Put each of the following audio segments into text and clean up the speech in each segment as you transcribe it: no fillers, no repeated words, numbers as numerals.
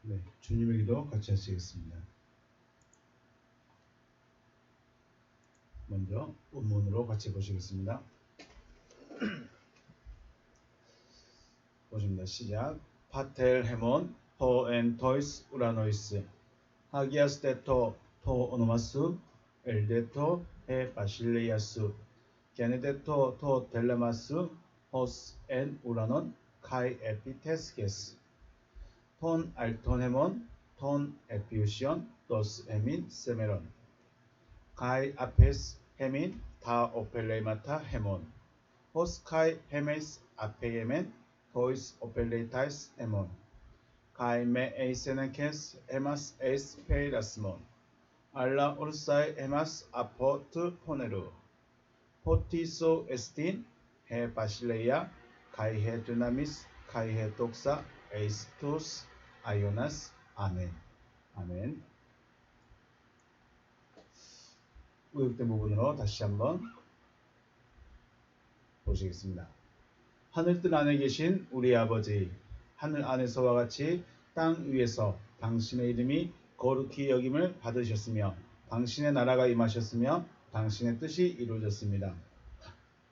네, 주님의 기도 같이 하시겠습니다. 먼저 원문으로 같이 보시겠습니다. 보십니다. 시작. 파텔 헤몬 포엔 토이스 우라노이스 하기아스 데토 토 오노마스 엘데토 에 바실레이아스 게네데토 토 델레마스 호스 엔 우라논 카이 에피테스게스 톤 알톤 헤몬 톤 에피우시온 도스 헤민 세메론 카이 아페스 헤민 타 오펠레이마타 헤몬 호스 카이 헤메스 아페게멘 토이스 오펠레이타이스 헤몬 카이 메 에이세네케스 헤마스 에이스 페이라스몬 알라 오르사이 헤마스 아포트 포네루 포티소 에스틴 헤 바실레이아 카이 헤 드나미스 카이 헤 독사 에이스투스 아이오나스 아멘. 아멘. 의역된 부분으로 다시 한번 보시겠습니다. 하늘뜰 안에 계신 우리 아버지, 하늘 안에서와 같이 땅 위에서 당신의 이름이 거룩히 여김을 받으셨으며 당신의 나라가 임하셨으며 당신의 뜻이 이루어졌습니다.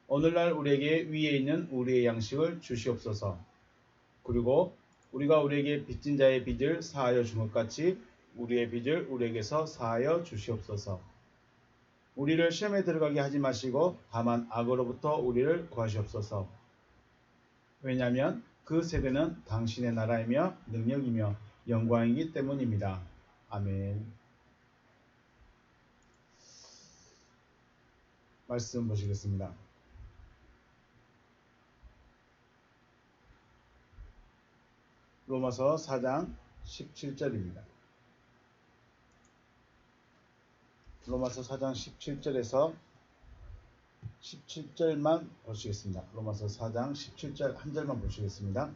오늘날 우리에게 위에 있는 우리의 양식을 주시옵소서. 그리고 우리가 우리에게 빚진 자의 빚을 사하여 준 것 같이 우리의 빚을 우리에게서 사하여 주시옵소서. 우리를 시험에 들어가게 하지 마시고 다만 악으로부터 우리를 구하시옵소서. 왜냐하면 그 세대는 당신의 나라이며 능력이며 영광이기 때문입니다. 아멘. 말씀 보시겠습니다. 로마서 4장 17절입니다. 로마서 4장 17절에서 17절만 보시겠습니다. 로마서 4장 17절 한 절만 보시겠습니다.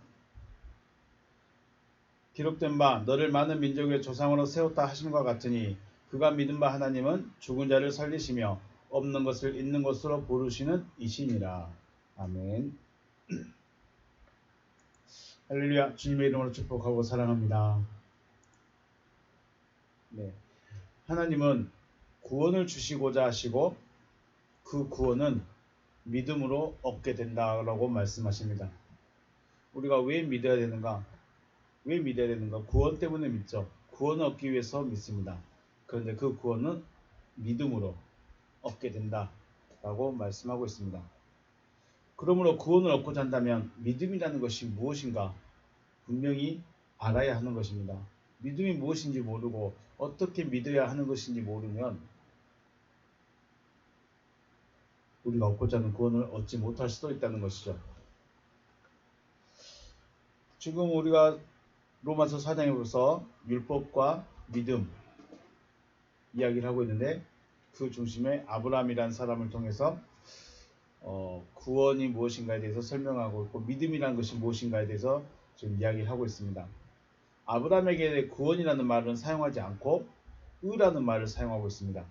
기록된 바 너를 많은 민족의 조상으로 세웠다 하심과 같으니 그가 믿은 바 하나님은 죽은 자를 살리시며 없는 것을 있는 것으로 부르시는 이시니라. 아멘. 할렐루야. 주님의 이름으로 축복하고 사랑합니다. 네, 하나님은 구원을 주시고자 하시고 그 구원은 믿음으로 얻게 된다라고 말씀하십니다. 우리가 왜 믿어야 되는가? 왜 믿어야 되는가? 구원 때문에 믿죠. 구원을 얻기 위해서 믿습니다. 그런데 그 구원은 믿음으로 얻게 된다라고 말씀하고 있습니다. 그러므로 구원을 얻고자 한다면 믿음이라는 것이 무엇인가 분명히 알아야 하는 것입니다. 믿음이 무엇인지 모르고 어떻게 믿어야 하는 것인지 모르면 우리가 얻고자 하는 구원을 얻지 못할 수도 있다는 것이죠. 지금 우리가 로마서 4장에 보서 율법과 믿음 이야기를 하고 있는데 그 중심에 아브라함이라는 사람을 통해서 구원이 무엇인가에 대해서 설명하고 있고 믿음이라는 것이 무엇인가에 대해서 지금 이야기를 하고 있습니다. 아브라함에게 구원이라는 말은 사용하지 않고 의라는 말을 사용하고 있습니다.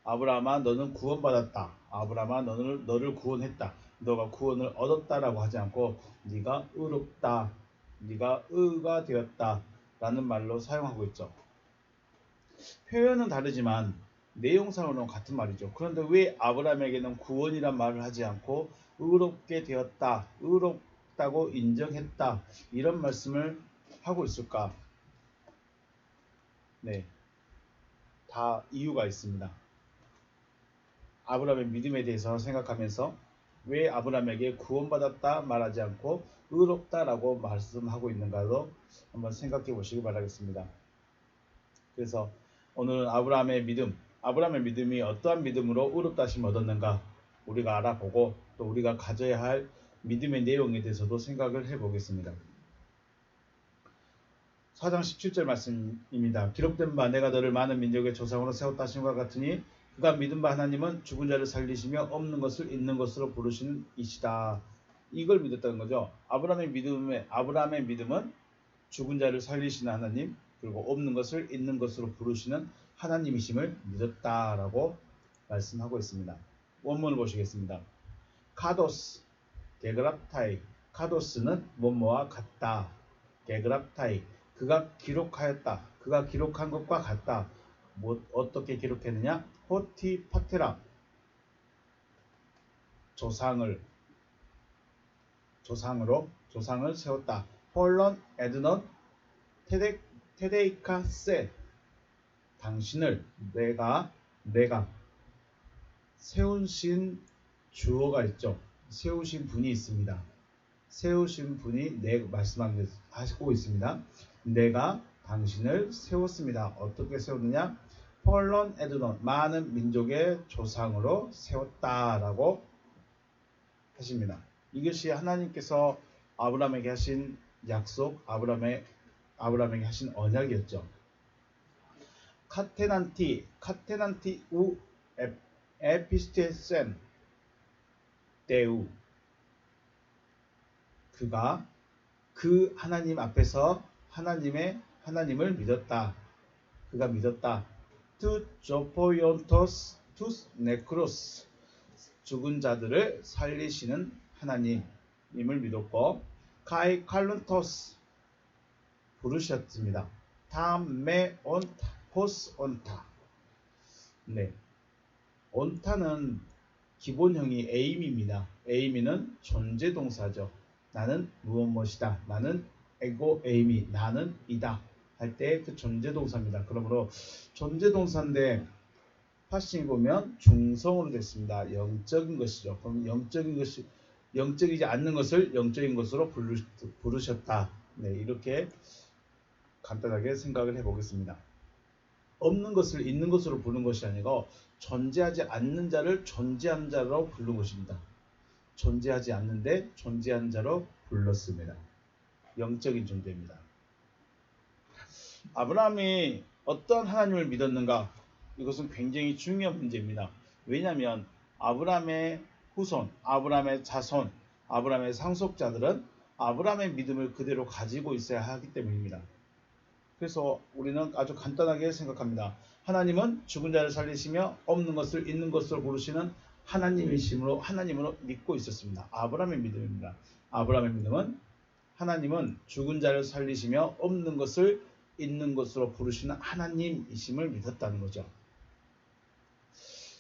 아브라함아 너는 구원받았다. 아브라함아 너를 구원했다. 너가 구원을 얻었다라고 하지 않고 네가 의롭다. 네가 의가 되었다. 라는 말로 사용하고 있죠. 표현은 다르지만 내용상으로는 같은 말이죠. 그런데 왜 아브라함에게는 구원이란 말을 하지 않고 의롭게 되었다. 의롭다고 인정했다. 이런 말씀을 하고 있을까? 네, 다 이유가 있습니다. 아브라함의 믿음에 대해서 생각하면서 왜 아브라함에게 구원받았다 말하지 않고 의롭다라고 말씀하고 있는가도 한번 생각해 보시기 바라겠습니다. 그래서 오늘은 아브라함의 믿음이 어떠한 믿음으로 의롭다 하심을 얻었는가 우리가 알아보고 또 우리가 가져야 할 믿음의 내용에 대해서도 생각을 해보겠습니다. 4장 17절 말씀입니다. 기록된 바 내가 너를 많은 민족의 조상으로 세웠다 하심과 같으니 그가 믿은 바 하나님은 죽은 자를 살리시며 없는 것을 있는 것으로 부르시는 이시다. 이걸 믿었다는 거죠. 아브라함의 믿음은 죽은 자를 살리시는 하나님 그리고 없는 것을 있는 것으로 부르시는 하나님이심을 믿었다라고 말씀하고 있습니다. 원문을 보시겠습니다. 카도스, 게그랍타이. 카도스는 뭐뭐와 같다. 게그랍타이. 그가 기록하였다. 그가 기록한 것과 같다. 뭐 어떻게 기록했느냐? 호티파테라 조상을 세웠다. 폴런 에드넌 테데이카세 당신을 내가 세우신 주어가 있죠. 세우신 분이 있습니다. 세우신 분이 말씀하고 있습니다. 내가 당신을 세웠습니다. 어떻게 세웠느냐? 폴런 에드논 많은 민족의 조상으로 세웠다라고 하십니다. 이것이 하나님께서 아브라함에게 하신 약속, 아브라함에게 하신 언약이었죠. 카테난티 우 에피스테센 데우 그가 그 하나님 앞에서 하나님을 믿었다. 그가 믿었다. 투 조포ion토스 투스 네크로스 죽은 자들을 살리시는 하나님임을 믿었고 카이 칼룬토스 부르셨습니다. 타메 온타 포스 온타 네, 온타는 기본형이 에이미입니다. 에이미는 존재동사죠. 나는 무엇이다. 나는 에고 에이미 나는 이다 할 때 그 존재동사입니다. 그러므로 존재동사인데 파싱이 보면 중성으로 됐습니다. 영적인 것이죠. 그럼 영적이지 않는 것을 영적인 것으로 부르셨다. 네, 이렇게 간단하게 생각을 해보겠습니다. 없는 것을 있는 것으로 부른 것이 아니고 존재하지 않는 자를 존재한 자로 부른 것입니다. 존재하지 않는데 존재한 자로 불렀습니다. 영적인 존재입니다. 아브라함이 어떤 하나님을 믿었는가? 이것은 굉장히 중요한 문제입니다. 왜냐하면 아브라함의 후손, 아브라함의 자손, 아브라함의 상속자들은 아브라함의 믿음을 그대로 가지고 있어야 하기 때문입니다. 그래서 우리는 아주 간단하게 생각합니다. 하나님은 죽은 자를 살리시며 없는 것을 있는 것으로 부르시는 하나님으로 믿고 있었습니다. 아브라함의 믿음입니다. 아브라함의 믿음은 하나님은 죽은 자를 살리시며 없는 것을 있는 것으로 부르시는 하나님이심을 믿었다는 거죠.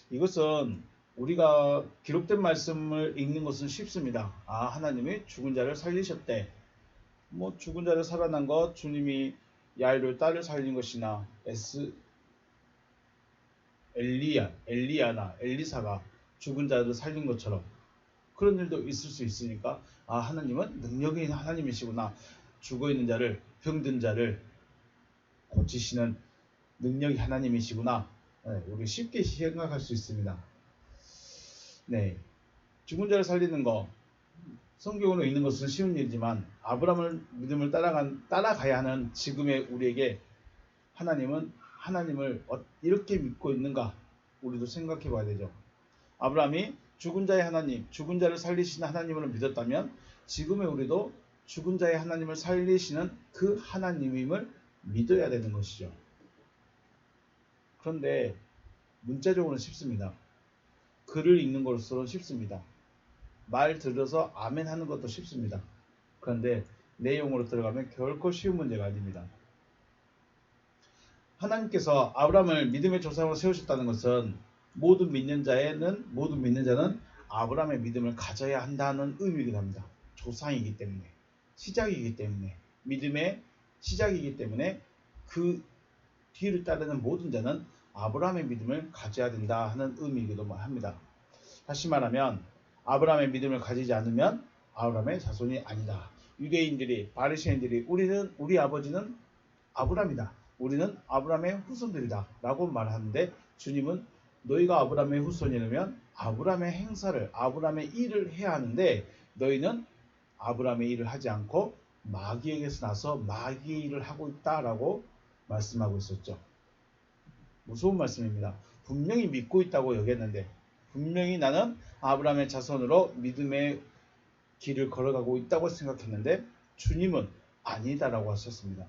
이것은 우리가 기록된 말씀을 읽는 것은 쉽습니다. 하나님이 죽은 자를 살리셨대. 죽은 자를 살아난 것, 주님이 야이로의 딸을 살린 것이나 엘리사가 죽은 자를 살린 것처럼 그런 일도 있을 수 있으니까 하나님은 능력이 있는 하나님이시구나. 죽어있는 자를, 병든 자를 고치시는 능력이 하나님이시구나. 네, 우리 쉽게 생각할 수 있습니다. 네, 죽은 자를 살리는 거 성경으로 읽는 것은 쉬운 일이지만 아브라함을 믿음을 따라가야 하는 지금의 우리에게 하나님을 이렇게 믿고 있는가 우리도 생각해 봐야 되죠. 아브라함이 죽은 자의 하나님, 죽은 자를 살리시는 하나님을 믿었다면 지금의 우리도 죽은 자의 하나님을 살리시는 그 하나님임을 믿어야 되는 것이죠. 그런데 문자적으로는 쉽습니다. 글을 읽는 것으로는 쉽습니다. 말 들어서 아멘 하는 것도 쉽습니다. 그런데 내용으로 들어가면 결코 쉬운 문제가 아닙니다. 하나님께서 아브라함을 믿음의 조상으로 세우셨다는 것은 모든 믿는 자는 아브라함의 믿음을 가져야 한다는 의미이기도 합니다. 조상이기 때문에, 시작이기 때문에, 믿음의 시작이기 때문에 그 뒤를 따르는 모든 자는 아브라함의 믿음을 가져야 된다 하는 의미이기도 합니다. 다시 말하면 아브라함의 믿음을 가지지 않으면 아브라함의 자손이 아니다. 유대인들이, 바리새인들이 우리 아버지는 아브라함이다. 우리는 아브라함의 후손들이다 라고 말하는데 주님은 너희가 아브라함의 후손이라면 아브라함의 행사를, 아브라함의 일을 해야 하는데 너희는 아브라함의 일을 하지 않고 마귀에게서 나서 마귀의 일을 하고 있다라고 말씀하고 있었죠. 무서운 말씀입니다. 분명히 믿고 있다고 여겼는데, 분명히 나는 아브라함의 자손으로 믿음의 길을 걸어가고 있다고 생각했는데 주님은 아니다라고 하셨습니다.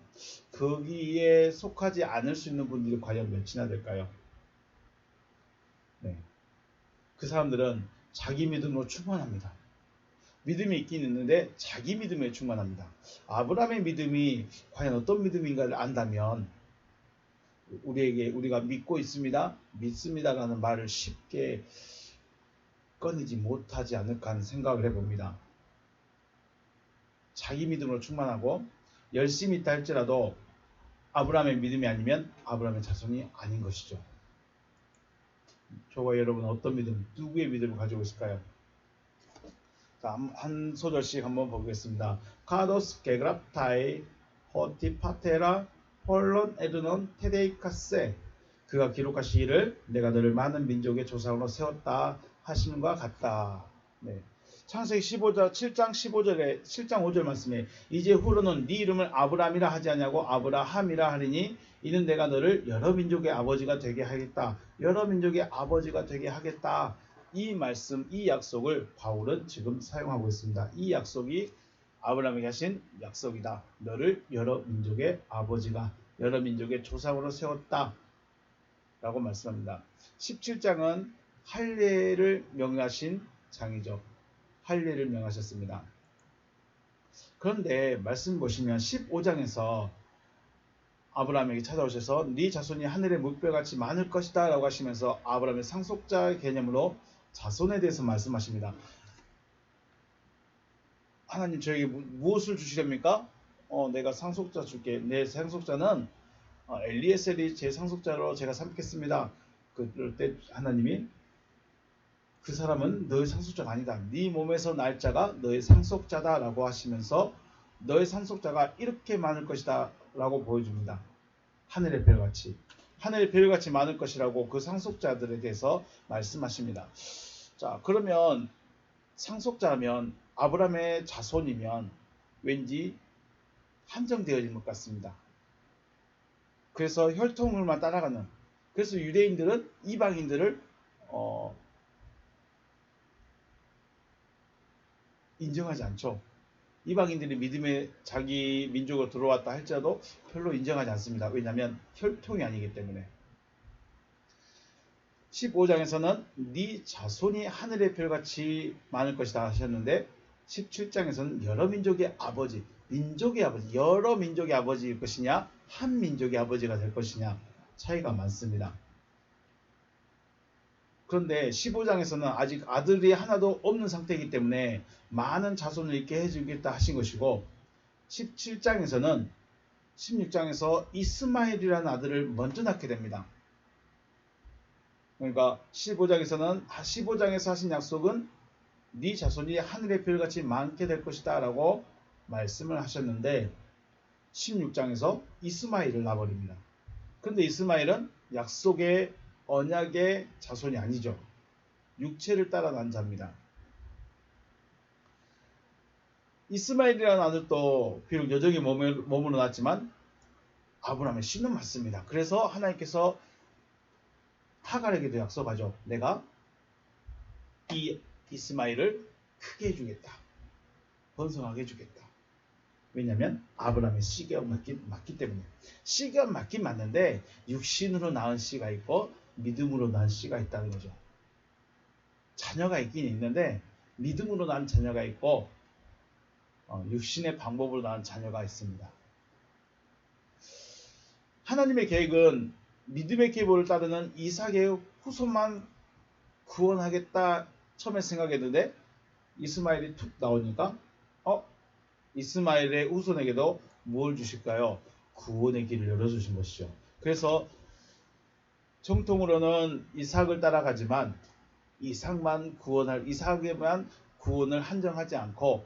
거기에 속하지 않을 수 있는 분들이 과연 몇이나 될까요? 네. 그 사람들은 자기 믿음으로 충만합니다. 믿음이 있긴 있는데 자기 믿음에 충만합니다. 아브라함의 믿음이 과연 어떤 믿음인가를 안다면 우리가 믿고 있습니다, 믿습니다라는 말을 쉽게 꺼내지 못하지 않을까 하는 생각을 해봅니다. 자기 믿음으로 충만하고 열심히 있다 할지라도 아브라함의 믿음이 아니면 아브라함의 자손이 아닌 것이죠. 저와 여러분은 어떤 믿음, 누구의 믿음을 가지고 있을까요? 자, 한 소절씩 한번 보겠습니다. 카도스 게그랍타이 호티파테라 폴론 에르논 테데이카세, 그가 기록하시기를 내가 너를 많은 민족의 조상으로 세웠다 하시는 것 같다. 네. 창세기 7장 5절 말씀에 이제 후로는 네 이름을 아브라함이라 하지 아니하고 아브라함이라 하리니 이는 내가 너를 여러 민족의 아버지가 되게 하겠다. 여러 민족의 아버지가 되게 하겠다. 이 말씀, 이 약속을 바울은 지금 사용하고 있습니다. 이 약속이 아브라함에게 하신 약속이다. 너를 여러 민족의 아버지가, 여러 민족의 조상으로 세웠다 라고 말씀합니다. 17장은 할례를 명하신 장이죠. 할례를 명하셨습니다. 그런데 말씀 보시면 15장에서 아브라함에게 찾아오셔서 네 자손이 하늘의 물결같이 많을 것이다 라고 하시면서 아브라함의 상속자 개념으로 자손에 대해서 말씀하십니다. 하나님 저에게 무엇을 주시렵니까? 내가 상속자 줄게. 내 상속자는 엘리에셀이 제 상속자로 제가 삼겠습니다. 그럴 때 하나님이 그 사람은 너의 상속자가 아니다. 네 몸에서 날 자가 너의 상속자다 라고 하시면서 너의 상속자가 이렇게 많을 것이다 라고 보여줍니다. 하늘의 별같이. 하늘의 별같이 많을 것이라고 그 상속자들에 대해서 말씀하십니다. 자, 그러면 상속자라면 아브라함의 자손이면 왠지 한정되어진 것 같습니다. 그래서 혈통을만 따라가는, 그래서 유대인들은 이방인들을 인정하지 않죠. 이방인들이 믿음의 자기 민족으로 들어왔다 할지라도 별로 인정하지 않습니다. 왜냐하면 혈통이 아니기 때문에. 15장에서는 네 자손이 하늘의 별같이 많을 것이다 하셨는데 17장에서는 여러 민족의 아버지, 민족의 아버지, 여러 민족의 아버지일 것이냐 한 민족의 아버지가 될 것이냐 차이가 많습니다. 그런데 15장에서는 아직 아들이 하나도 없는 상태이기 때문에 많은 자손을 있게 해주겠다 하신 것이고 17장에서는 16장에서 이스마엘이라는 아들을 먼저 낳게 됩니다. 그러니까 15장에서 하신 약속은 네 자손이 하늘의 별같이 많게 될 것이다 라고 말씀을 하셨는데 16장에서 이스마엘을 낳아버립니다. 그런데 이스마엘은 약속의 언약의 자손이 아니죠. 육체를 따라 난 자입니다. 이스마엘이라는 아들도 비록 여정에 머물러 났지만 아브라함의 씨는 맞습니다. 그래서 하나님께서 하갈에게도 약속하죠. 내가 이 이스마엘을 크게 해주겠다. 번성하게 해주겠다. 왜냐하면 아브라함의 씨가 맞기 때문에. 씨가 맞긴 맞는데 육신으로 낳은 씨가 있고 믿음으로 낳은 씨가 있다는 거죠. 자녀가 있긴 있는데 믿음으로 낳은 자녀가 있고 육신의 방법으로 낳은 자녀가 있습니다. 하나님의 계획은 믿음의 계보를 따르는 이삭의 후손만 구원하겠다 처음에 생각했는데 이스마엘이 툭 나오니까 이스마엘의 후손에게도 뭘 주실까요? 구원의 길을 열어주신 것이죠. 그래서 정통으로는 이삭을 따라가지만 이삭에만 구원을 한정하지 않고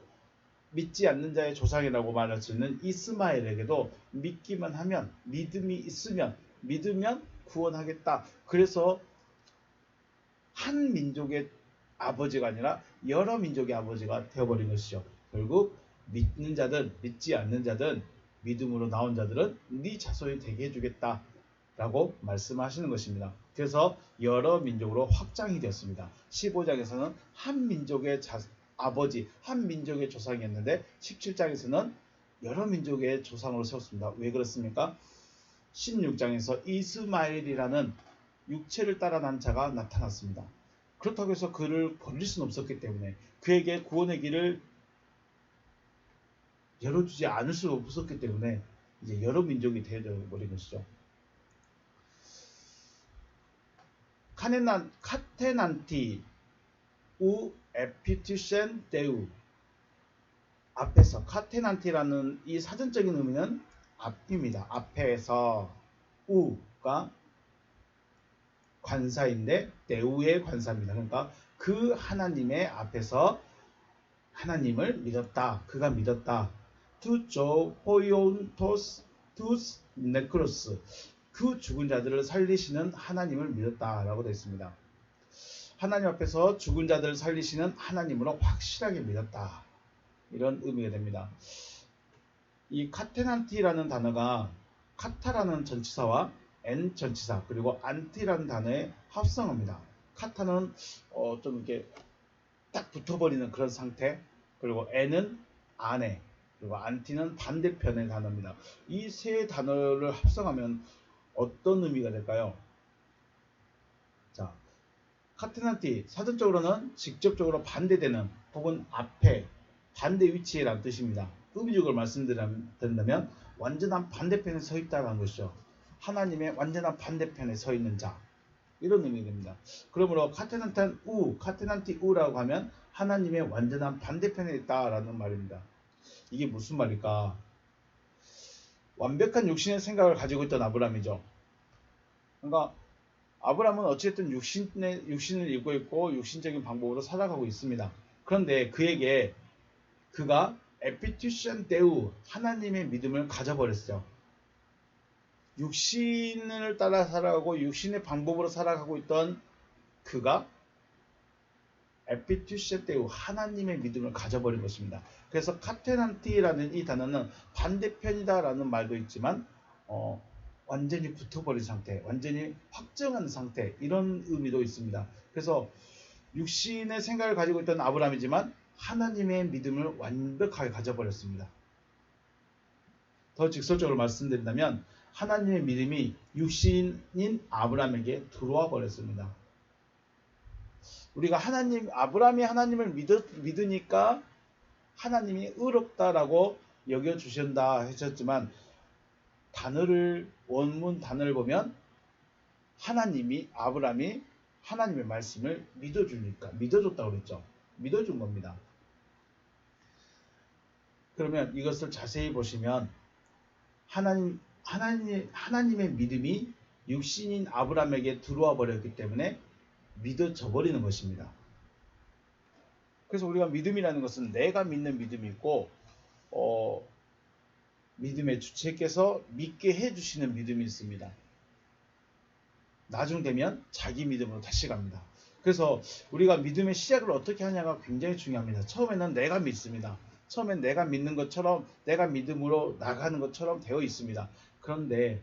믿지 않는 자의 조상이라고 말할 수 있는 이스마엘에게도 믿기만 하면, 믿음이 있으면, 믿으면 구원하겠다. 그래서 한 민족의 아버지가 아니라 여러 민족의 아버지가 되어버린 것이죠. 결국 믿는 자든 믿지 않는 자든 믿음으로 나온 자들은 네 자손이 되게 해주겠다 라고 말씀하시는 것입니다. 그래서 여러 민족으로 확장이 되었습니다. 15장에서는 한 민족의 아버지, 한 민족의 조상이었는데 17장에서는 여러 민족의 조상으로 세웠습니다. 왜 그렇습니까? 16장에서 이스마엘이라는 육체를 따라 난 자가 나타났습니다. 그렇다고 해서 그를 버릴 수는 없었기 때문에 그에게 구원의 길을 열어주지 않을 수 없었기 때문에 이제 여러 민족이 되어버린 것이죠. 카테난티 우 에피투센 데우 앞에서 카테난티라는 이 사전적인 의미는 앞입니다. 앞에서 우가 관사인데 데우의 관사입니다. 그러니까 그 하나님의 앞에서 하나님을 믿었다. 그가 믿었다. 투조 포이온토스 투스 네크로스 그 죽은 자들을 살리시는 하나님을 믿었다라고 되어 있습니다. 하나님 앞에서 죽은 자들을 살리시는 하나님으로 확실하게 믿었다. 이런 의미가 됩니다. 이 카테난티라는 단어가 카타라는 전치사와 엔 전치사 그리고 안티라는 단어의 합성어입니다. 카타는 좀 이렇게 딱 붙어버리는 그런 상태, 그리고 엔은 안에, 그리고 안티는 반대편의 단어입니다. 이 세 단어를 합성하면 어떤 의미가 될까요? 자, 카테난티 사전적으로는 직접적으로 반대되는 혹은 앞에 반대 위치에라는 뜻입니다. 의미적으로 말씀드린다면 완전한 반대편에 서 있다는 것이죠. 하나님의 완전한 반대편에 서 있는 자, 이런 의미가 됩니다. 그러므로 카테난티 우라고 하면 하나님의 완전한 반대편에 있다라는 말입니다. 이게 무슨 말일까? 완벽한 육신의 생각을 가지고 있던 아브라함이죠. 그러니까 아브라함은 어쨌든 육신을 입고 있고 육신적인 방법으로 살아가고 있습니다. 그런데 그가 에피투션 데우 하나님의 믿음을 가져버렸어요. 육신을 따라 살아가고 육신의 방법으로 살아가고 있던 그가 에피투션 데우 하나님의 믿음을 가져버린 것입니다. 그래서 카테난티라는 이 단어는 반대편이다라는 말도 있지만 완전히 붙어버린 상태, 완전히 확정한 상태, 이런 의미도 있습니다. 그래서 육신의 생각을 가지고 있던 아브라함이지만 하나님의 믿음을 완벽하게 가져버렸습니다. 더 직설적으로 말씀드린다면 하나님의 믿음이 육신인 아브라함에게 들어와 버렸습니다. 우리가 아브라함이 하나님을 믿으니까 하나님이 의롭다라고 여겨주신다 하셨지만 원문 단어를 보면 아브라함이 하나님의 말씀을 믿어줬다고 그랬죠. 믿어준 겁니다. 그러면 이것을 자세히 보시면 하나님의 믿음이 육신인 아브라함에게 들어와 버렸기 때문에 믿어져 버리는 것입니다. 그래서 우리가 믿음이라는 것은 내가 믿는 믿음이 있고 믿음의 주체께서 믿게 해주시는 믿음이 있습니다. 나중 되면 자기 믿음으로 다시 갑니다. 그래서 우리가 믿음의 시작을 어떻게 하냐가 굉장히 중요합니다. 처음에는 내가 믿습니다. 처음엔 내가 믿는 것처럼 내가 믿음으로 나가는 것처럼 되어 있습니다. 그런데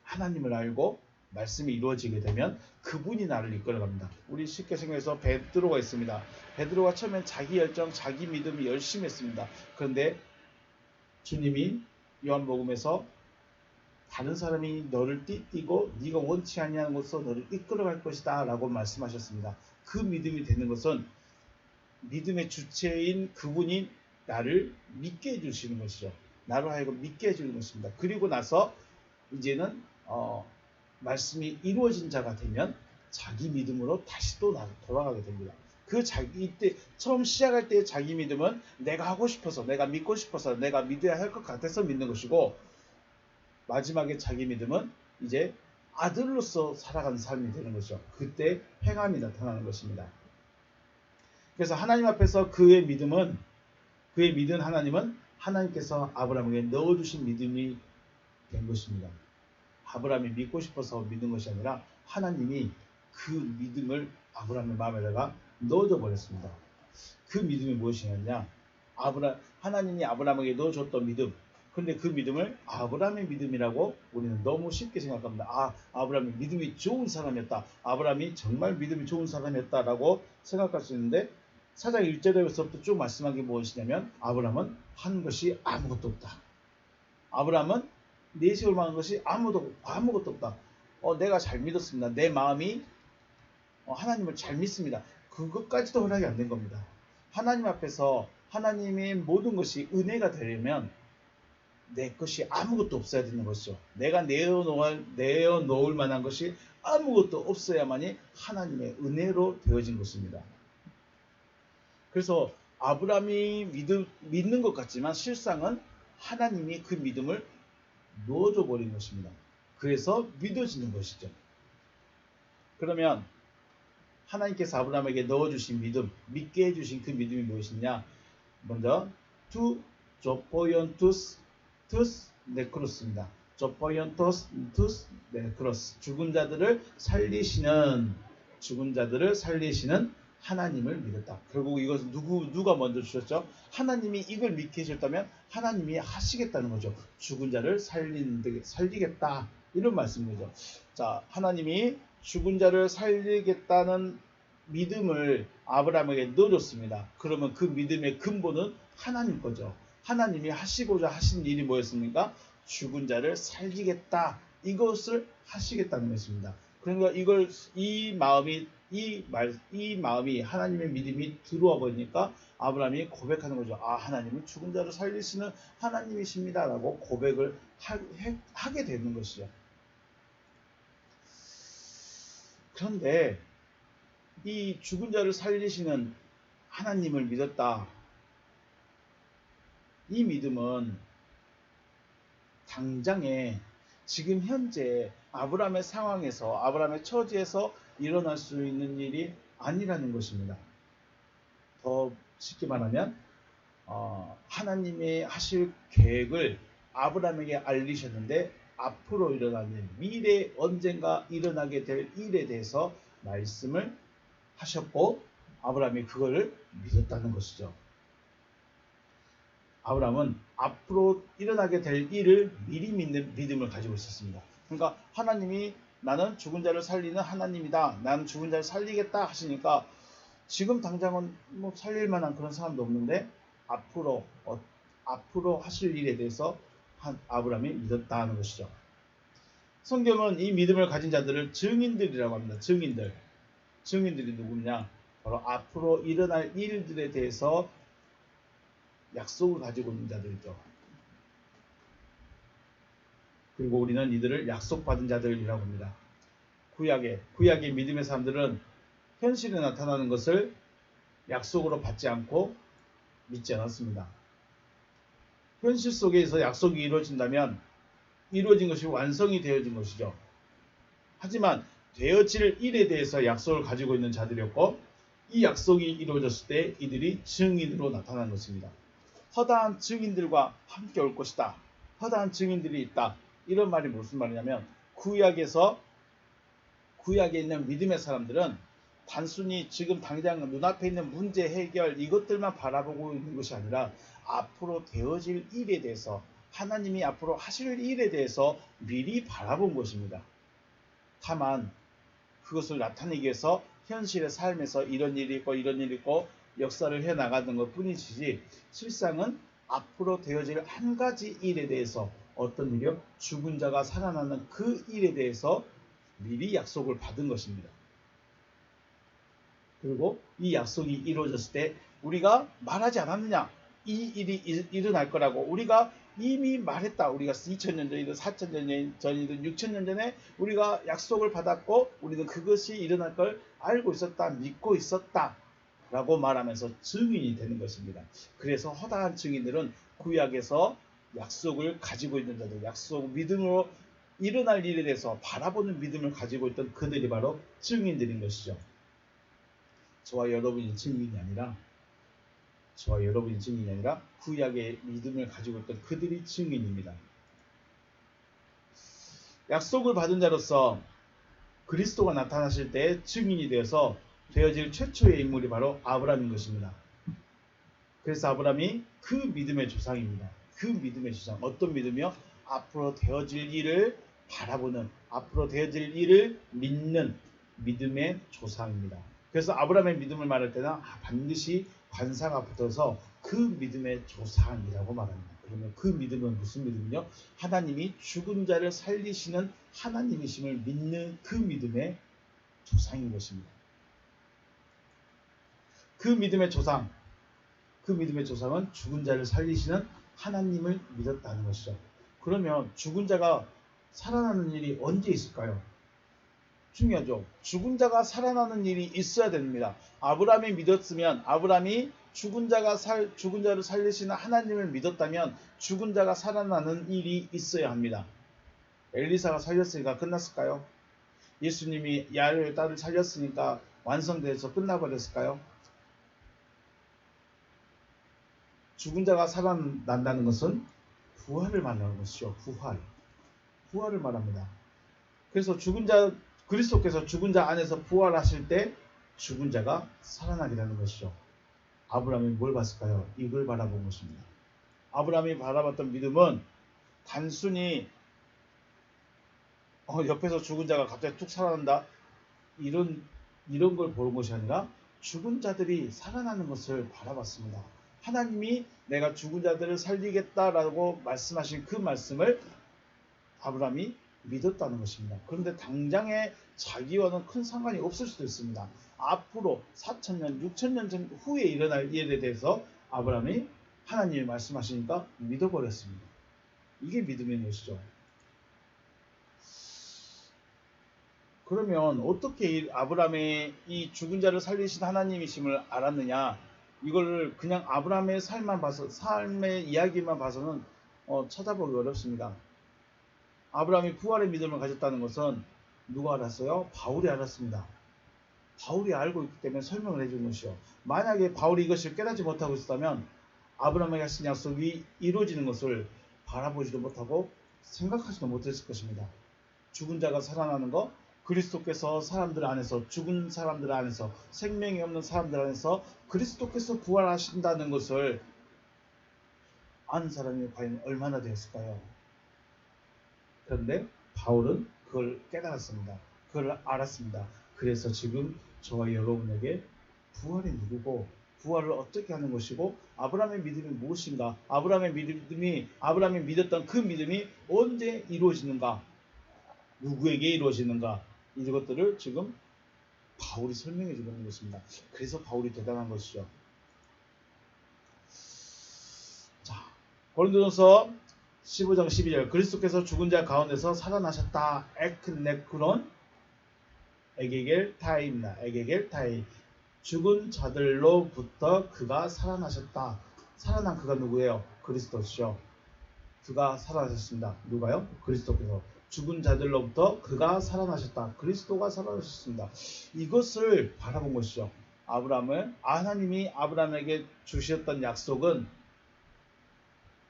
하나님을 알고 말씀이 이루어지게 되면 그분이 나를 이끌어갑니다. 우리 쉽게 생각해서 베드로가 있습니다. 베드로가 처음엔 자기 열정, 자기 믿음이 열심히 했습니다. 그런데 주님이 요한복음에서 다른 사람이 너를 띠띠고 네가 원치 아니하는 곳으로 너를 이끌어갈 것이다 라고 말씀하셨습니다. 그 믿음이 되는 것은 믿음의 주체인 그분이 나를 믿게 해주시는 것이죠. 나로 하여금 믿게 해주는 것입니다. 그리고 나서 이제는 말씀이 이루어진 자가 되면 자기 믿음으로 다시 또 돌아가게 됩니다. 이때 처음 시작할 때의 자기 믿음은 내가 하고 싶어서, 내가 믿고 싶어서, 내가 믿어야 할 것 같아서 믿는 것이고, 마지막에 자기 믿음은 이제 아들로서 살아가는 삶이 되는 것이죠. 그때 행함이 나타나는 것입니다. 그래서 하나님 앞에서 그의 믿은 하나님은 하나님께서 아브라함에게 넣어주신 믿음이 된 것입니다. 아브라함이 믿고 싶어서 믿는 것이 아니라 하나님이 그 믿음을 아브라함의 마음에다가 넣어줘 버렸습니다. 그 믿음이 무엇이냐면 하나님이 아브라함에게 넣어줬던 믿음. 그런데 그 믿음을 아브라함의 믿음이라고 우리는 너무 쉽게 생각합니다. 아브라함이 믿음이 좋은 사람이었다. 아브라함이 정말 믿음이 좋은 사람이었다라고 생각할 수 있는데 4장 1절에서부터 쭉 말씀한 게 무엇이냐면 아브라함은 한 것이 아무것도 없다. 아브라함은 내세울 만한 것이 아무것도 없다. 내가 잘 믿었습니다. 내 마음이 하나님을 잘 믿습니다. 그것까지도 허락이 안 된 겁니다. 하나님 앞에서 하나님의 모든 것이 은혜가 되려면 내 것이 아무것도 없어야 되는 것이죠. 내가 내어놓을 만한 것이 아무것도 없어야만이 하나님의 은혜로 되어진 것입니다. 그래서 아브라함이 믿는 것 같지만 실상은 하나님이 그 믿음을 넣어줘 버린 것입니다. 그래서 믿어지는 것이죠. 그러면 하나님께서 아브라함에게 넣어주신 믿음, 믿게 해주신 그 믿음이 무엇이냐? 먼저 tu 조포iontus tus 네크로스입니다. 조포iontus 네크로스, 죽은 자들을 살리시는 하나님을 믿었다. 결국 이것은 누가 먼저 주셨죠? 하나님이 이걸 믿게 해줬다면 하나님이 하시겠다는 거죠. 죽은 자를 살리겠다, 이런 말씀이죠. 자, 하나님이 죽은 자를 살리겠다는 믿음을 아브라함에게 넣어줬습니다. 그러면 그 믿음의 근본은 하나님 거죠. 하나님이 하시고자 하신 일이 뭐였습니까? 죽은 자를 살리겠다, 이것을 하시겠다는 것입니다. 그러니까 이 마음이 하나님의 믿음이 들어와 보니까 아브라함이 고백하는 거죠. 하나님은 죽은 자를 살리시는 하나님이십니다 라고 고백을 하게 되는 것이죠. 그런데 이 죽은 자를 살리시는 하나님을 믿었다, 이 믿음은 당장에 지금 현재 아브라함의 상황에서, 아브라함의 처지에서 일어날 수 있는 일이 아니라는 것입니다. 더 쉽게 말하면 하나님의 하실 계획을 아브라함에게 알리셨는데 앞으로 일어나는 미래, 언젠가 일어나게 될 일에 대해서 말씀을 하셨고 아브라함이 그거를 믿었다는 것이죠. 아브라함은 앞으로 일어나게 될 일을 미리 믿는 믿음을 가지고 있었습니다. 그러니까 하나님이 나는 죽은 자를 살리는 하나님이다, 나는 죽은 자를 살리겠다 하시니까 지금 당장은 뭐 살릴 만한 그런 사람도 없는데 앞으로 하실 일에 대해서 아브라함이 믿었다는 것이죠. 성경은 이 믿음을 가진 자들을 증인들이라고 합니다. 증인들이 누구냐? 바로 앞으로 일어날 일들에 대해서 약속을 가지고 있는 자들이죠. 그리고 우리는 이들을 약속받은 자들이라고 합니다. 구약의 믿음의 사람들은 현실에 나타나는 것을 약속으로 받지 않고 믿지 않았습니다. 현실 속에서 약속이 이루어진다면 이루어진 것이 완성이 되어진 것이죠. 하지만 되어질 일에 대해서 약속을 가지고 있는 자들이었고 이 약속이 이루어졌을 때 이들이 증인으로 나타난 것입니다. 허다한 증인들과 함께 올 것이다, 허다한 증인들이 있다, 이런 말이 무슨 말이냐면 구약에 있는 믿음의 사람들은 단순히 지금 당장 눈앞에 있는 문제 해결 이것들만 바라보고 있는 것이 아니라 앞으로 되어질 일에 대해서, 하나님이 앞으로 하실 일에 대해서 미리 바라본 것입니다. 다만 그것을 나타내기 위해서 현실의 삶에서 이런 일이 있고 이런 일이 있고 역사를 해나가는 것 뿐이지 실상은 앞으로 되어질 한 가지 일에 대해서, 어떤 일이요? 죽은 자가 살아나는 그 일에 대해서 미리 약속을 받은 것입니다. 그리고 이 약속이 이루어졌을 때 우리가 말하지 않았느냐? 이 일이 일어날 거라고 우리가 이미 말했다. 우리가 2000년 전이든 4000년 전이든 6000년 전에 우리가 약속을 받았고 우리는 그것이 일어날 걸 알고 있었다, 믿고 있었다 라고 말하면서 증인이 되는 것입니다. 그래서 허다한 증인들은 구약에서 약속을 가지고 있는 자들, 약속 믿음으로 일어날 일에 대해서 바라보는 믿음을 가지고 있던 그들이 바로 증인들인 것이죠. 저와 여러분이 증인이 아니라 구약의 믿음을 가지고 있던 그들이 증인입니다. 약속을 받은 자로서 그리스도가 나타나실 때 증인이 되어질 최초의 인물이 바로 아브라함인 것입니다. 그래서 아브라함이 그 믿음의 조상입니다. 그 믿음의 조상. 어떤 믿음이요? 앞으로 되어질 일을 바라보는, 앞으로 되어질 일을 믿는 믿음의 조상입니다. 그래서 아브라함의 믿음을 말할 때는 반드시 관사가 붙어서 그 믿음의 조상이라고 말합니다. 그러면 그 믿음은 무슨 믿음이요? 하나님이 죽은 자를 살리시는 하나님이심을 믿는 그 믿음의 조상인 것입니다. 그 믿음의 조상, 그 믿음의 조상은 죽은 자를 살리시는 하나님을 믿었다는 것이죠. 그러면 죽은 자가 살아나는 일이 언제 있을까요? 중요하죠. 죽은 자가 살아나는 일이 있어야 됩니다. 아브라함이 믿었으면, 아브라함이 죽은 자를 살리시는 하나님을 믿었다면 죽은 자가 살아나는 일이 있어야 합니다. 엘리사가 살렸으니까 끝났을까요? 예수님이 야를 딸을 살렸으니까 완성돼서 끝나버렸을까요? 죽은 자가 살아난다는 것은 부활을 말하는 것이죠. 부활을 말합니다. 그래서 그리스도께서 죽은 자 안에서 부활하실 때 죽은 자가 살아나게 되는 것이죠. 아브라함이 뭘 봤을까요? 이걸 바라본 것입니다. 아브라함이 바라봤던 믿음은 단순히 옆에서 죽은 자가 갑자기 툭 살아난다 이런 걸 보는 것이 아니라 죽은 자들이 살아나는 것을 바라봤습니다. 하나님이 내가 죽은 자들을 살리겠다라고 말씀하신 그 말씀을 아브라함이 믿었다는 것입니다. 그런데 당장에 자기와는 큰 상관이 없을 수도 있습니다. 앞으로 4,000년, 6,000년 후에 일어날 일에 대해서 아브라함이 하나님이 말씀하시니까 믿어버렸습니다. 이게 믿음의 것이죠. 그러면 어떻게 아브라함의 이 죽은 자를 살리신 하나님이심을 알았느냐? 이걸 그냥 아브라함의 삶의 이야기만 봐서는 찾아보기 어렵습니다. 아브라함이 부활의 믿음을 가졌다는 것은 누가 알았어요? 바울이 알았습니다. 바울이 알고 있기 때문에 설명을 해준 것이요. 만약에 바울이 이것을 깨닫지 못하고 있었다면 아브라함에게 하신 약속이 이루어지는 것을 바라보지도 못하고 생각하지도 못했을 것입니다. 죽은 자가 살아나는 것, 그리스도께서 사람들 안에서, 죽은 사람들 안에서, 생명이 없는 사람들 안에서 그리스도께서 부활하신다는 것을 아는 사람이 과연 얼마나 되었을까요? 그런데 바울은 그걸 깨달았습니다. 그걸 알았습니다. 그래서 지금 저와 여러분에게 부활이 누구고 부활을 어떻게 하는 것이고 아브라함의 믿음이 무엇인가, 아브라함이 믿었던 그 믿음이 언제 이루어지는가, 누구에게 이루어지는가, 이것들을 지금 바울이 설명해 주는 것입니다. 그래서 바울이 대단한 것이죠. 자, 고린도전서 15장 12절 그리스도께서 죽은 자 가운데서 살아나셨다. 에크네크론 에게겔 타이입니다. 에게겔 타이. 죽은 자들로부터 그가 살아나셨다. 살아난 그가 누구예요? 그리스도죠. 그가 살아나셨습니다. 누가요? 그리스도께서. 죽은 자들로부터 그가 살아나셨다. 그리스도가 살아나셨습니다. 이것을 바라본 것이죠. 하나님이 아브라함에게 주셨던 약속은